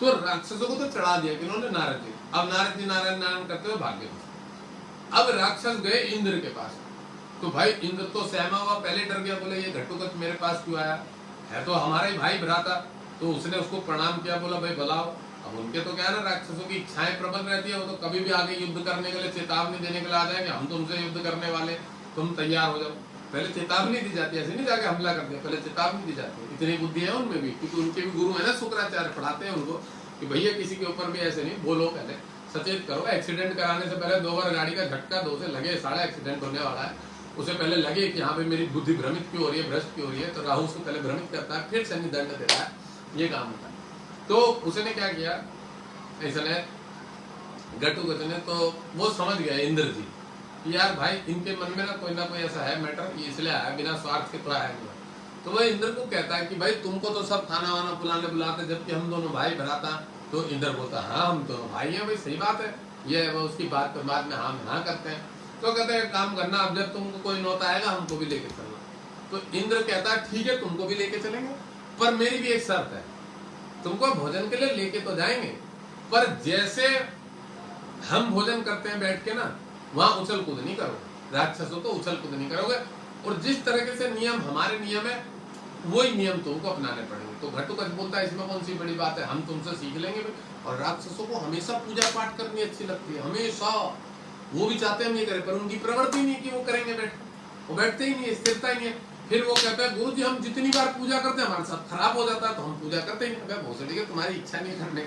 तो राक्षसों को तो चढ़ा दिया किन्होंने, नारद जी। अब नारद जी नारायण नारायण करते हुए भाग गए। अब राक्षस गए इंद्र के पास, तो भाई इंद्र तो सहमा हुआ, पहले डर गया, बोले ये घटोत्कच मेरे पास क्यों आया, है तो हमारा ही भाई भ्राता। तो उसने उसको प्रणाम किया, बोला भाई बुलाओ। अब उनके तो क्या है ना, राक्षसों की इच्छाएं प्रबल रहती है, वो तो कभी भी आगे युद्ध करने के लिए चेतावनी देने के लिए आ जाएंगे, हम तुमसे युद्ध करने वाले, तुम तैयार हो जाओ। पहले चेतावनी दी जाती है, ऐसे नहीं जाके हमला कर दिया, पहले चेतावनी दी जाती है। इतनी बुद्धि है उनमें भी, क्योंकि उनके भी गुरु है ना शुक्राचार्य, पढ़ाते हैं उनको कि भैया किसी के ऊपर भी ऐसे नहीं बोलो, पहले सचेत करो। एक्सीडेंट कराने से पहले 2 बार गाड़ी का झटका दो से लगे, सारा एक्सीडेंट होने वाला है, उसे पहले लगे कि यहाँ पे मेरी बुद्धि भ्रमित क्यों हो रही है, भ्रष्ट क्यों हो रही है, तो राहु उसको पहले भ्रमित करता है, फिर शनि दंड देता है, ये काम होता है। तो उसने क्या किया, इसने घटोत्कच ने, तो वो समझ गया इंद्र जी कि यार भाई इनके मन में ना कोई ऐसा है मैटर, इसलिए आया, बिना स्वार्थ के तो आया नहीं। तो वह इंद्र को कहता है कि भाई तुमको तो सब खाना वाना पुलाने बुलाते, जबकि हम दोनों भाई भ्राता। तो इंद्र बोलता हाँ हम दोनों भाई हैं, भाई सही बात है, ये वो उसकी बात पर बाद में हाँ करते हैं। तो कहते हैं काम करना, अब जब तुमको कोई नौता आएगा हमको भी लेके चलना। तो इंद्र कहता है ठीक है तुमको भी लेके चलेंगे, पर मेरी भी एक शर्त है, तुमको भोजन के लिए लेके तो जाएंगे, पर जैसे हम भोजन करते हैं बैठ के ना, वहां उछल कूद नहीं करोगे, राक्षसों तो उछल कूद नहीं करोगे, और जिस तरीके से नियम हमारे नियम है वही नियम तुमको अपनाने पड़ेंगे। तो घटोत्कच बोलता है इसमें कौन सी बड़ी बात है, हम तुमसे सीख लेंगे। और राक्षसों को हमेशा पूजा पाठ करनी अच्छी लगती है, हमेशा वो भी चाहते हैं हम ये करें, पर उनकी प्रवृत्ति नहीं कि वो करेंगे, वो बैठते ही नहीं, स्थिरता ही नहीं है। फिर वो कहता है गुरु जी हम जितनी बार पूजा करते हैं हमारे साथ खराब हो जाता है, तो हम पूजा करते ही नहीं। भोसड़ी के तुम्हारी इच्छा नहीं करने,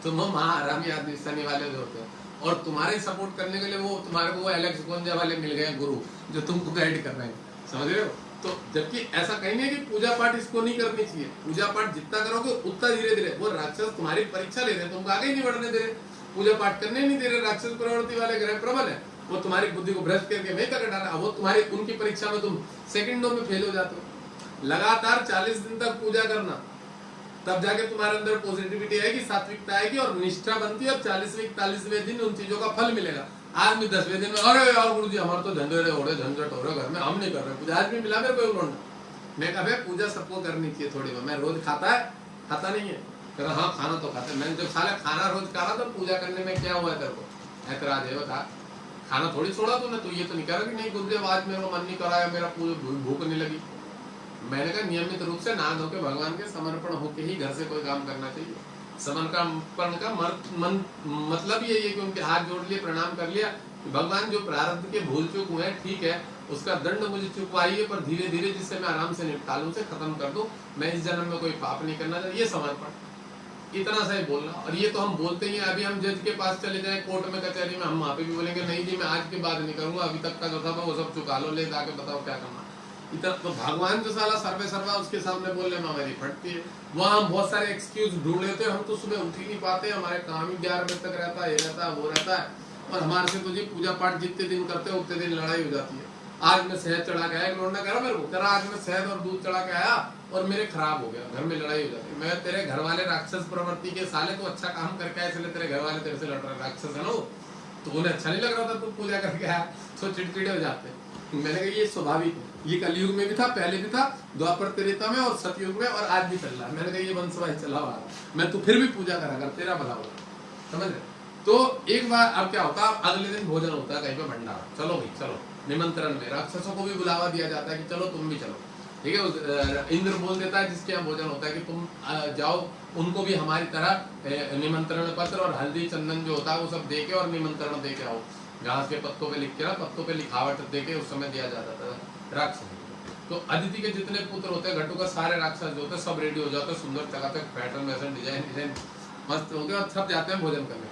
तुम महारामी आदमी शनि वाले जो होते हैं, और तुम्हारे सपोर्ट करने के लिए वो तुम्हारे को एलेक्स गोंजा वाले मिल गए गुरु, जो तुमको गाइड कर रहे हैं, समझ रहे हो। तो जबकि ऐसा कहीं नहीं कि पूजा पाठ इसको नहीं करनी चाहिए, पूजा पाठ जितना करोगे उतना धीरे धीरे, वो राक्षस तुम्हारी परीक्षा ले रहे, तुमको आगे नहीं बढ़ने दे रहे, पूजा पाठ करने नहीं दे रहे। राक्षस प्रवृत्ति वाले ग्रह प्रबल है, वो तुम्हारी बुद्धि को भ्रष्ट करके वहीं तक डाला, वो तुम्हारी उनकी परीक्षा में तुम सेकंडों में फेल हो जाते हो। लगातार 40 दिन तक पूजा करना, तब जाके तुम्हारे अंदर पॉजिटिविटी आएगी, सात्विकता आएगी और निष्ठा बनती है, और 40वें 41वें दिन उन चीजों का फल मिलेगा। आज भी 10वें दिन में अरे यार गुरु जी हमारे तो झंझट हो रहे घर में, हम नहीं कर रहे पूजा, आज भी मिला मेरे को लौंडा। मैं कहा पूजा सबको करनी चाहिए थोड़ी, मैं रोज खाता नहीं है, कह हाँ खाना तो खाते। मैंने जब साला खाना रोज खा रहा तो पूजा करने में क्या हुआ तेरे को, ऐतराज है बता, खाना थोड़ी छोड़ा तूने, तो ये तो नहीं कह रहा कि नहीं गुरुदेव आज मेरा मन नहीं कराया, मेरा भूख नहीं लगी। मैंने कहा नियमित रूप से नहा धो के भगवान के समर्पण होके ही घर से कोई काम करना चाहिए। समर्पण का मतलब ये है कि उनके हाथ जोड़ लिए, प्रणाम कर लिया, भगवान जो प्रारब्ध के भूल चूक हुए ठीक है, उसका दंड मुझे चुकवाइए, पर धीरे धीरे जिससे मैं आराम से निपटा लूं, से खत्म कर दूं, मैं इस जन्म में कोई पाप नहीं करना चाहिए, ये समर्पण, इतना सा ही बोलना। और ये तो हम बोलते ही हैं, अभी हम जज के पास चले जाए कोर्ट में कचहरी में, हम वहाँ पे भी बोलेंगे नहीं जी मैं आज के बाद नहीं करूंगा, अभी तक का जो था वो सब चुका लो, ले जाके बताओ क्या करना। इतना तो भगवान जो साला सर्वे सर्वा उसके सामने बोलने में हमारी फटती है। वहाँ हम बहुत सारे एक्सक्यूज ढूंढ लेते हैं, हम तो सुबह उठ ही नहीं पाते, हमारे काम ही 11 बजे तक रहता है, ये रहता है वो रहता है, और हमारे से तो जी पूजा पाठ जितने दिन करते हैं उतने दिन लड़ाई हो जाती है। आज मैं शहद चढ़ा के आया, एक लौंडा कह रहा मेरे को, कह रहा आज मैं शहद और दूध चढ़ा के आया और मेरे खराब हो गया, घर में लड़ाई हो जाती है। मैं तेरे घर वाले राक्षस प्रवृत्ति के साले, तो अच्छा काम करके आए इसलिए तेरे घर वाले तेरे से लड़ रहे, राक्षस है ना, तो उन्हें अच्छा नहीं लग रहा था तू पूजा करके आया, तो चिड़चिड़े हो जाते। मैंने कहा ये स्वाभाविक है, ये कलयुग में भी था, पहले भी था, द्वापर त्रेता में और सतयुग में, और आज भी चल रहा है। मैंने कहा ये वंशवाही चला हुआ है, मैं तो फिर भी पूजा करा कर, तेरा भला होगा, समझ रहे। तो एक बार अब क्या होता है, अगले दिन भोजन होता है कहीं पे भंडारा, चलो भाई चलो, निमंत्रण में राक्षसों को भी बुलावा दिया जाता है कि चलो तुम भी चलो, ठीक है। इंद्र बोल देता है जिसके यहाँ भोजन होता है कि तुम जाओ, उनको भी हमारी तरह निमंत्रण पत्र और हल्दी चंदन जो होता है वो सब दे के और निमंत्रण दे के आओ। घास के पत्तों पे लिख के ना, पत्तों पे लिखावट दे के उस समय दिया जाता था राक्षस। तो अदिति के जितने पुत्र होते हैं घटोत्कच, सारे राक्षस जो होते हैं सब रेडी हो जाते हैं, सुंदर चकाचक पैटर्न वैसे डिजाइन मस्त हो गया, और सब जाते हैं भोजन करने।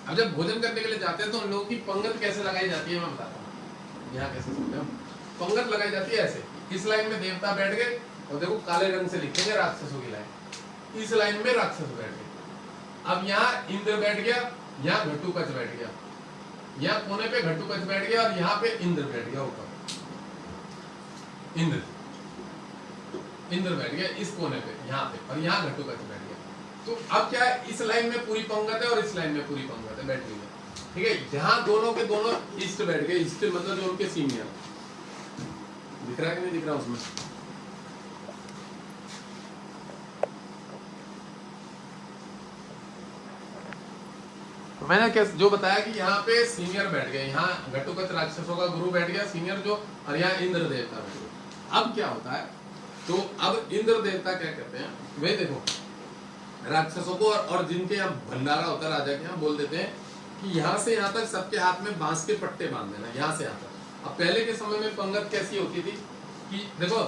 अब जब भोजन करने के लिए जाते हैं तो उन लोगों की पंगत कैसे लगाई जाती है मैं बताता हूँ। यहाँ कैसे सुनते हो, पंगत लगाई जाती है ऐसे, इस लाइन में देवता बैठ गए, और देखो काले रंग से लिखेंगे राक्षसों की लाइन, इस लाइन में राक्षस बैठ गए। अब यहाँ इंद्र बैठ गया, यहाँ घटोत्कच बैठ गया, यहाँ कोने पे घटोत्कच बैठ गया, और यहाँ पे इंद्र बैठ गया ऊपर, इंद्र बैठ गया इस कोने पे यहाँ पे, और यहाँ घटोत्कच बैठ गया। तो अब क्या है, इस लाइन में पूरी पंगत है और इस लाइन में पूरी पंगत है बैटरी में, ठीक है। जहां दोनों के दोनों ईस्ट बैठ गए, ईस्ट मतलब जो उनके सीनियर, दिख रहा है कि नहीं दिख रहा उसमें? तो मैंने क्या जो बताया कि यहाँ पे सीनियर बैठ गए, यहाँ घटोत्कच राक्षसों का गुरु बैठ गया सीनियर जो, और यहाँ इंद्र देवता बैठ गए। अब क्या होता है, तो अब इंद्र देवता क्या कहते हैं, वे देखो राक्षसों को और जिनके यहाँ भंडारा होता है राजा के यहाँ, बोल देते हैं कि यहाँ से यहाँ तक सबके हाथ में बांस के पट्टे बांध देना, यहाँ से यहाँ तक। अब पहले के समय में पंगत कैसी होती थी कि देखो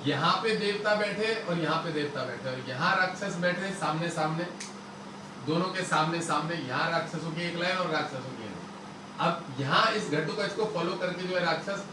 यहाँ पे देवता बैठे और यहाँ पे देवता बैठे और यहाँ राक्षस बैठे सामने सामने, दोनों के सामने सामने, यहाँ राक्षसों की एक लाइन और राक्षसों की एक। अब यहाँ इस घटोत्कच को फॉलो करके जो है राक्षस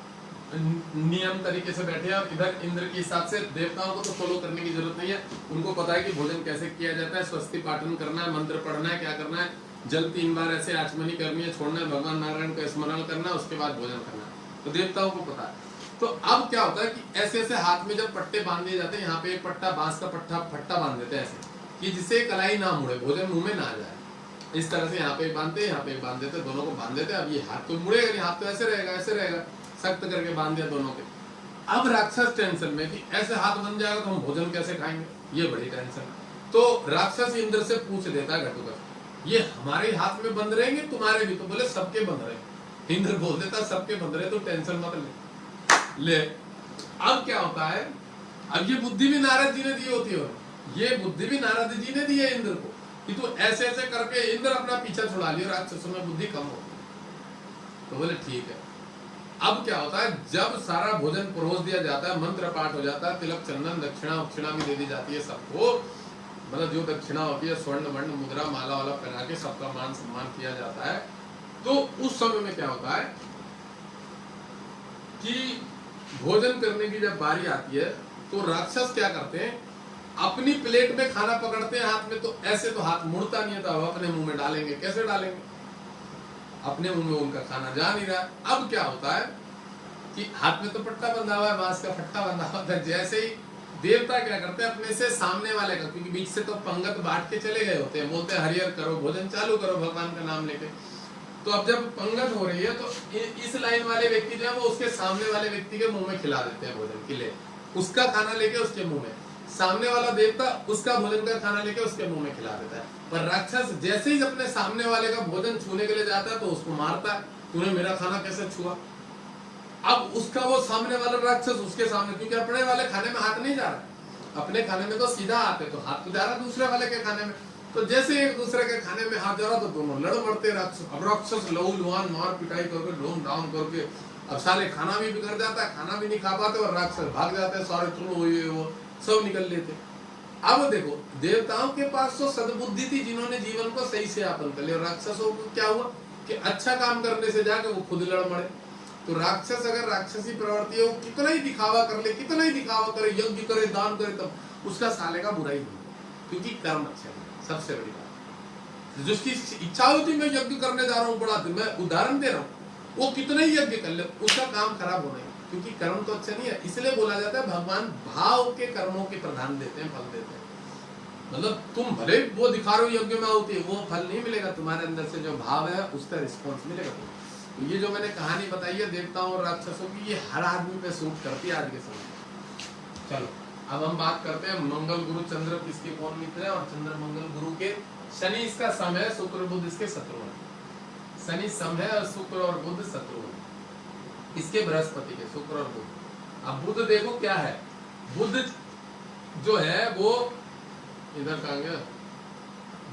नियम तरीके से बैठे हैं और इधर इंद्र के हिसाब से, देवताओं को तो फॉलो करने की जरूरत नहीं है, उनको पता है कि भोजन कैसे किया जाता है, स्वस्ति पाठन करना है, मंत्र पढ़ना है, क्या करना है, जल 3 बार ऐसे आचमनी करनी है, छोड़ना है, भगवान नारायण का स्मरण करना है, उसके बाद भोजन करना है, तो देवताओं को पता है। तो अब क्या होता है कि ऐसे ऐसे हाथ में जब पट्टे बांध दिए जाते हैं, यहाँ पे एक पट्टा बांस का फट्टा बांध देते हैं ऐसे कि जिससे कलाई ना मुड़े, भोजन मुंह में ना आ जाए, इस तरह से यहाँ पे बांधते हैं, यहाँ पे बांध देते, दोनों को बांध देते। अब ये हाथ तो मुड़ेगा नहीं, हाथ तो ऐसे रहेगा, सख्त करके बांध दिया दोनों के। अब राक्षस टेंशन में कि ऐसे हाथ बन जाएगा तो हम भोजन कैसे खाएंगे, ये बड़ी टेंशन। तो राक्षस इंद्र से पूछ देता है घटोत्कच, ये हमारे हाथ में बंद रहेंगे तुम्हारे भी? तो बोले सबके बंद रहे। इंद्र बोल देता सबके बंद रहे तो टेंशन मत ले। अब क्या होता है, अब ये बुद्धि भी नारद जी ने दी होती है, ये बुद्धि भी नारद जी ने दी है इंद्र को कि तू ऐसे ऐसे करके इंद्र अपना पीछा छुड़ा लियो, राक्षसों में बुद्धि कम हो। तो बोले ठीक है। अब क्या होता है, जब सारा भोजन परोस दिया जाता है, मंत्र पाठ हो जाता है, तिलक चंदन दक्षिणा भी दे दी जाती है सबको, मतलब जो दक्षिणा होती है स्वर्ण वर्ण मुद्रा माला वाला पहना के सबका मान सम्मान किया जाता है। तो उस समय में क्या होता है कि भोजन करने की जब बारी आती है तो राक्षस क्या करते हैं, अपनी प्लेट में खाना पकड़ते हैं हाथ में, तो ऐसे तो हाथ मुड़ता नहीं था, अपने मुंह में डालेंगे, कैसे डालेंगे, अपने मुंह में उनका खाना जा नहीं रहा। अब क्या होता है कि हाथ में तो पट्टा बंधा हुआ है, बांस का पट्टा बंधा हुआ था, जैसे ही देवता क्या करते हैं अपने से सामने वाले का, क्योंकि बीच से तो पंगत बांट के चले गए होते हैं, बोलते हैं हरिहर करो, भोजन चालू करो भगवान का नाम लेके। तो अब जब पंगत हो रही है तो इस लाइन वाले व्यक्ति जो है वो उसके सामने वाले व्यक्ति के मुंह में खिला देते हैं भोजन के लिए, उसका खाना लेके उसके मुंह में, सामने वाला देवता उसका भोजन का खाना लेके उसके मुंह में खिला देता है। पर राक्षस जैसे ही अपने सामने वाले का भोजन छूने के लिए जाता है तो उसको मारता है, तूने मेरा खाना कैसे छुआ। अब उसका वो सामने वाला राक्षस उसके सामने, क्योंकि अपने वाले खाने में हाथ नहीं जा रहा, अपने खाने में तो सीधा आते, तो हाथ तो जा रहा दूसरे वाले के खाने में, तो जैसे एक दूसरे के खाने में हाथ जा रहा तो दोनों लड़ मरते राक्षस। अब राक्षस लहू लुहान मार पिटाई करके ढूंढ डाउन करके अब साले खाना भी बिगड़ जाता है, खाना भी नहीं खा पाते और राक्षस भाग जाते हैं, सारे चुनो ये वो सब निकल लेते। अब देखो देवताओं के पास तो सद्बुद्धि थी जिन्होंने जीवन को सही से यापन कर लिया, राक्षसों को क्या हुआ कि अच्छा काम करने से जाके वो खुद लड़ मरे। तो राक्षस अगर राक्षसी प्रवृत्ति है, वो कितना ही दिखावा कर ले, कितना ही दिखावा करे, यज्ञ करे, दान करे, तब उसका साले का बुराई नहीं, क्योंकि कर्म अच्छा है। सबसे बड़ी बात, जिसकी इच्छा होती मैं यज्ञ करने जा रहा हूँ, बड़ा मैं उदाहरण दे रहा हूँ, वो कितना ही यज्ञ कर ले उसका काम खराब होना है, क्योंकि कर्म तो अच्छा नहीं है। इसलिए बोला जाता है भगवान भाव के कर्मों के प्रधान देते हैं, फल देते हैं। मतलब तुम भले वो दिखा रहे हो यज्ञ में होती है, वो फल नहीं मिलेगा, तुम्हारे अंदर से जो भाव है उसका रिस्पॉन्स मिलेगा। तो ये जो मैंने कहानी बताई है देवताओं और राक्षसों की, ये हर आदमी पे सूट करती है आज के समय। चलो अब हम बात करते हैं मंगल गुरु चंद्र किसके कौन मित्र है, और चंद्र मंगल गुरु के, शनि इसका सम है, शुक्र बुध इसके शत्रु है, शनि सम है और शुक्र और बुध शत्रु है इसके, बृहस्पति के, शुक्र और बुध। अब बुध देखो क्या है, बुध जो है वो इधर कहाँ गया,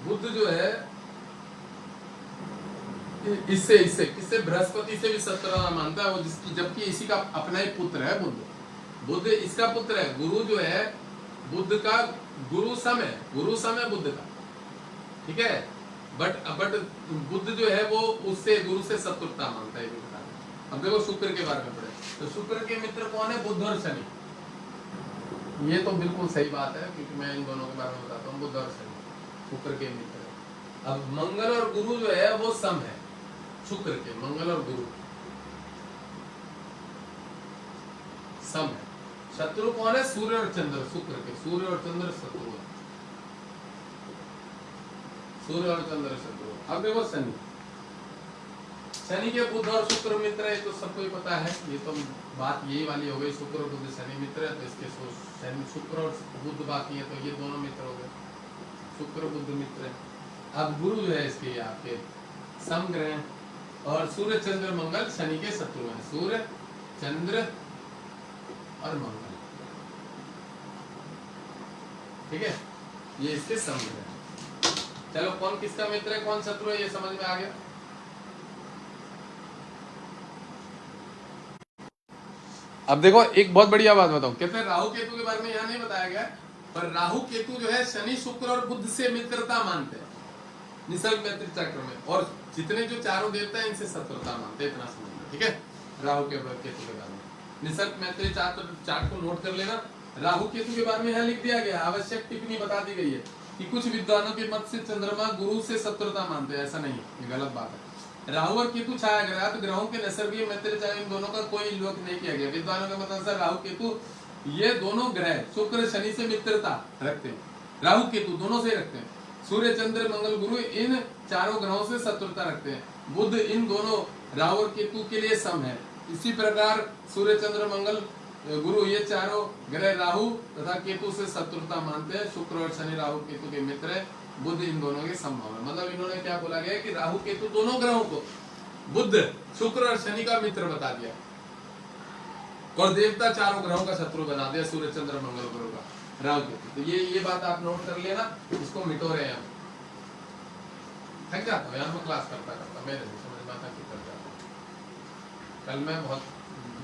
बुध जो है इससे इससे किससे, बृहस्पति से भी शत्रु मानता है वो, जिसकी जबकि इसी का अपना ही पुत्र है बुध, बुध इसका पुत्र है। गुरु जो है बुध का गुरु सम है, गुरु सम है बुध का, ठीक है, बट बुध जो है वो उससे गुरु से शत्रुता मानता है। अब देखो शुक्र के बारे में पढ़े, तो शुक्र के मित्र कौन है, बुध और शनि। ये तो बिल्कुल सही बात है, क्योंकि मैं इन दोनों के बारे में बताता हूँ, बुध और शनि शुक्र के मित्र है। अब मंगल और गुरु जो है वो सम है शुक्र के, मंगल और गुरु सम है। शत्रु कौन है, सूर्य और चंद्र, शुक्र के सूर्य और चंद्र शत्रु है। सूर्य और चंद्र शत्रु। अब देखो शनि, शनि के बुध और शुक्र मित्र है, तो सबको ही पता है, ये तो बात यही वाली हो गई, शुक्र बुध शनि मित्र है, तो इसके शनि शुक्र और बुध बाकी है, तो ये दोनों मित्र हो गए, शुक्र बुध मित्र है। अब गुरु जो है इसके आपके समग्रह हैं, और सूर्य चंद्र मंगल शनि के शत्रु हैं, सूर्य चंद्र और मंगल, ठीक है, ये इसके समग्रह हैं। चलो कौन किसका मित्र है कौन शत्रु है ये समझ में आ गया। अब देखो एक बहुत बढ़िया बात बताऊं, कहते हैं राहु केतु के बारे में यहाँ नहीं बताया गया, पर राहु केतु जो है शनि शुक्र और बुध से मित्रता मानते हैं निसर्ग मैत्री चक्र में, और जितने जो चारों देवता हैं इनसे शत्रुता मानते हैं, इतना समझना, ठीक है। राहु के केतु के बारे में निसर्ग मैत्री चार्ट को नोट कर लेना। राहु केतु के बारे में यहाँ लिख दिया गया, आवश्यक टिप्पणी बता दी गई है कि कुछ विद्वानों के मत से चंद्रमा गुरु से शत्रुता मानते हैं, ऐसा नहीं, ये गलत बात है। राहु और केतु छाया ग्रह, ग्रहों के नैसर्गिक मैत्री इन दोनों का कोई उल्लेख नहीं किया गया। विद्वानों के मत अनुसार राहु केतु ये दोनों ग्रह शुक्र शनि से मित्रता रखते हैं, राहु केतु दोनों से रखते हैं। सूर्य चंद्र मंगल गुरु इन चारों ग्रहों से शत्रुता रखते हैं। बुध इन दोनों राहु और केतु के लिए सम है। इसी प्रकार सूर्य चंद्र मंगल गुरु ये चारों ग्रह राहु तथा केतु से शत्रुता मानते हैं। शुक्र और शनि राहु केतु के मित्र है, बुध इन दोनों के समभाव है। मतलब इन्होंने क्या बोला गया कि राहु केतु दोनों ग्रहों को बुध शुक्र और शनि का मित्र बता दिया, और देवता चारों ग्रहों का शत्रु बना दिया, सूर्य चंद्र मंगल गुरु का राहु केतु। तो ये बात आप नोट कर लेना, इसको मिटो रहे हैं। थक जाता हूँ यार मैं क्लास करता मेरे नहीं समझ में आता कि कर जाता हूँ।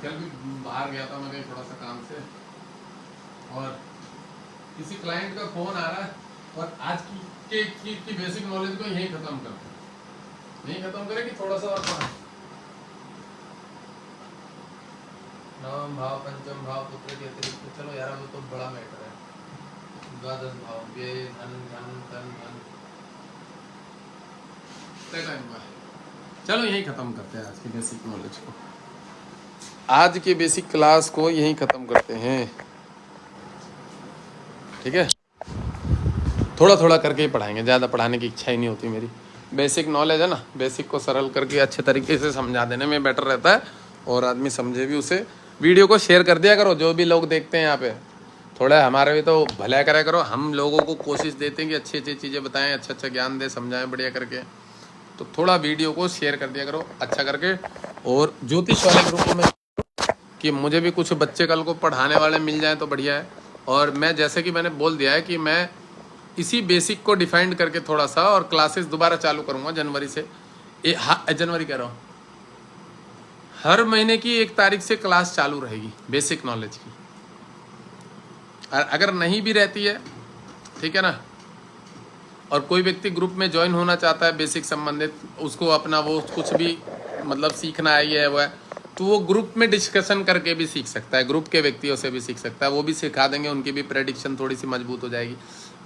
कल भी बाहर गया था मैं कहीं थोड़ा सा काम से, और किसी क्लाइंट का फोन आ रहा है, और आज की बेसिक नॉलेज को यही खत्म करते हैं, यही खत्म करें कि थोड़ा सा और पढ़ा। नवम भाव पंचम भाव पुत्र के अतिरिक्त, चलो यार वो तो बड़ा मैटर है। द्वादश भाव व्यय धन धन धन धन, चलो यही खत्म करते हैं आज की बेसिक नॉलेज को, आज की बेसिक क्लास को यही खत्म करते हैं, ठीक है। थोड़ा थोड़ा करके ही पढ़ाएंगे, ज़्यादा पढ़ाने की इच्छा ही नहीं होती मेरी। बेसिक नॉलेज है ना, बेसिक को सरल करके अच्छे तरीके से समझा देने में बेटर रहता है, और आदमी समझे भी उसे। वीडियो को शेयर कर दिया करो, जो भी लोग देखते हैं यहाँ पे, थोड़ा हमारे भी तो भला करा करो। हम लोगों को कोशिश देते हैं कि अच्छी अच्छी चीज़ें बताएं, अच्छा ज्ञान दें, समझाएं बढ़िया करके, तो थोड़ा वीडियो को शेयर कर दिया करो अच्छा करके। और ज्योतिष वाले ग्रुप में कि मुझे भी कुछ बच्चे कल को पढ़ाने वाले मिल जाएं तो बढ़िया है। और मैं जैसे कि मैंने बोल दिया है कि मैं इसी बेसिक को डिफाइंड करके थोड़ा सा, और क्लासेस दोबारा चालू करूँगा जनवरी से। जनवरी कह रहा हूँ, हर महीने की 1 तारीख से क्लास चालू रहेगी बेसिक नॉलेज की। और अगर नहीं भी रहती है, ठीक है ना, और कोई व्यक्ति ग्रुप में ज्वाइन होना चाहता है बेसिक संबंधित, उसको अपना वो कुछ भी मतलब सीखना है, ये है वो है, तो वो ग्रुप में डिस्कशन करके भी सीख सकता है, ग्रुप के व्यक्तियों से भी सीख सकता है, वो भी सिखा देंगे, उनकी भी प्रेडिक्शन थोड़ी सी मजबूत हो जाएगी।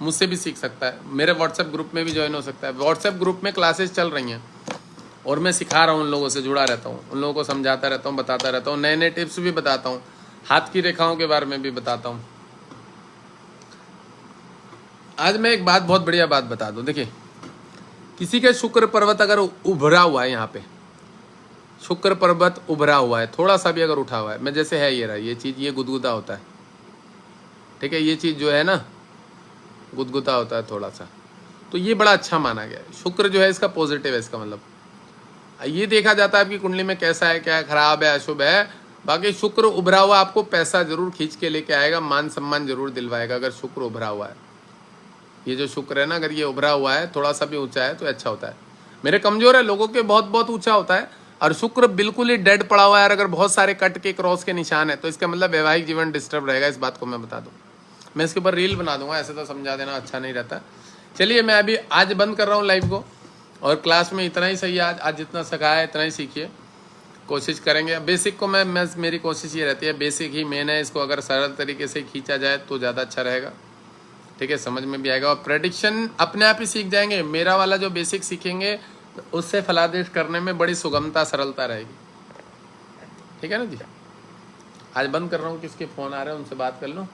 मुझसे भी सीख सकता है, मेरे व्हाट्सएप ग्रुप में भी ज्वाइन हो सकता है। व्हाट्सएप ग्रुप में क्लासेस चल रही हैं, और मैं सिखा रहा हूँ, उन लोगों से जुड़ा रहता हूँ, उन लोगों को समझाता रहता हूँ, बताता रहता हूँ, नए नए टिप्स भी बताता हूँ, हाथ की रेखाओं के बारे में भी बताता हूँ। आज मैं एक बात, बहुत बढ़िया बात बता दूं। देखिए, किसी के शुक्र पर्वत अगर उभरा हुआ है, यहाँ पे शुक्र पर्वत उभरा हुआ है, थोड़ा सा भी अगर उठा हुआ है, मैं जैसे है ये रहा, ये चीज़, ये गुदगुदा होता है, ठीक है, ये चीज़ जो है ना गुदगुदा होता है थोड़ा सा, तो ये बड़ा अच्छा माना गया है। शुक्र जो है इसका पॉजिटिव है, इसका मतलब ये देखा जाता है आपकी कुंडली में कैसा है, क्या खराब है, अशुभ है। बाकी शुक्र उभरा हुआ आपको पैसा जरूर खींच के लेके आएगा, मान सम्मान जरूर दिलवाएगा अगर शुक्र उभरा हुआ है। ये जो शुक्र है ना, अगर ये उभरा हुआ है, थोड़ा सा भी ऊंचा है तो अच्छा होता है। मेरे कमजोर है, लोगों के बहुत बहुत ऊंचा होता है, और शुक्र बिल्कुल ही डेड पड़ा हुआ है, और अगर बहुत सारे कट के क्रॉस के निशान है तो इसका मतलब वैवाहिक जीवन डिस्टर्ब रहेगा। इस बात को मैं बता दूं, मैं इसके ऊपर रील बना दूंगा, ऐसे तो समझा देना अच्छा नहीं रहता। चलिए मैं अभी आज बंद कर रहा हूँ लाइव को, और क्लास में इतना ही सही है। आज जितना सिखाया है इतना ही सीखिए, कोशिश करेंगे। बेसिक को मैं मेरी कोशिश ये रहती है, बेसिक ही मेन है, इसको अगर सरल तरीके से खींचा जाए तो ज़्यादा अच्छा रहेगा, ठीक है, समझ में भी आएगा। और प्रेडिक्शन अपने आप ही सीख जाएंगे। मेरा वाला जो बेसिक सीखेंगे उससे फलादेश करने में बड़ी सुगमता सरलता रहेगी, ठीक है ना जी। आज बंद कर रहा हूँ, किसके फ़ोन आ रहे हैं उनसे बात कर लो।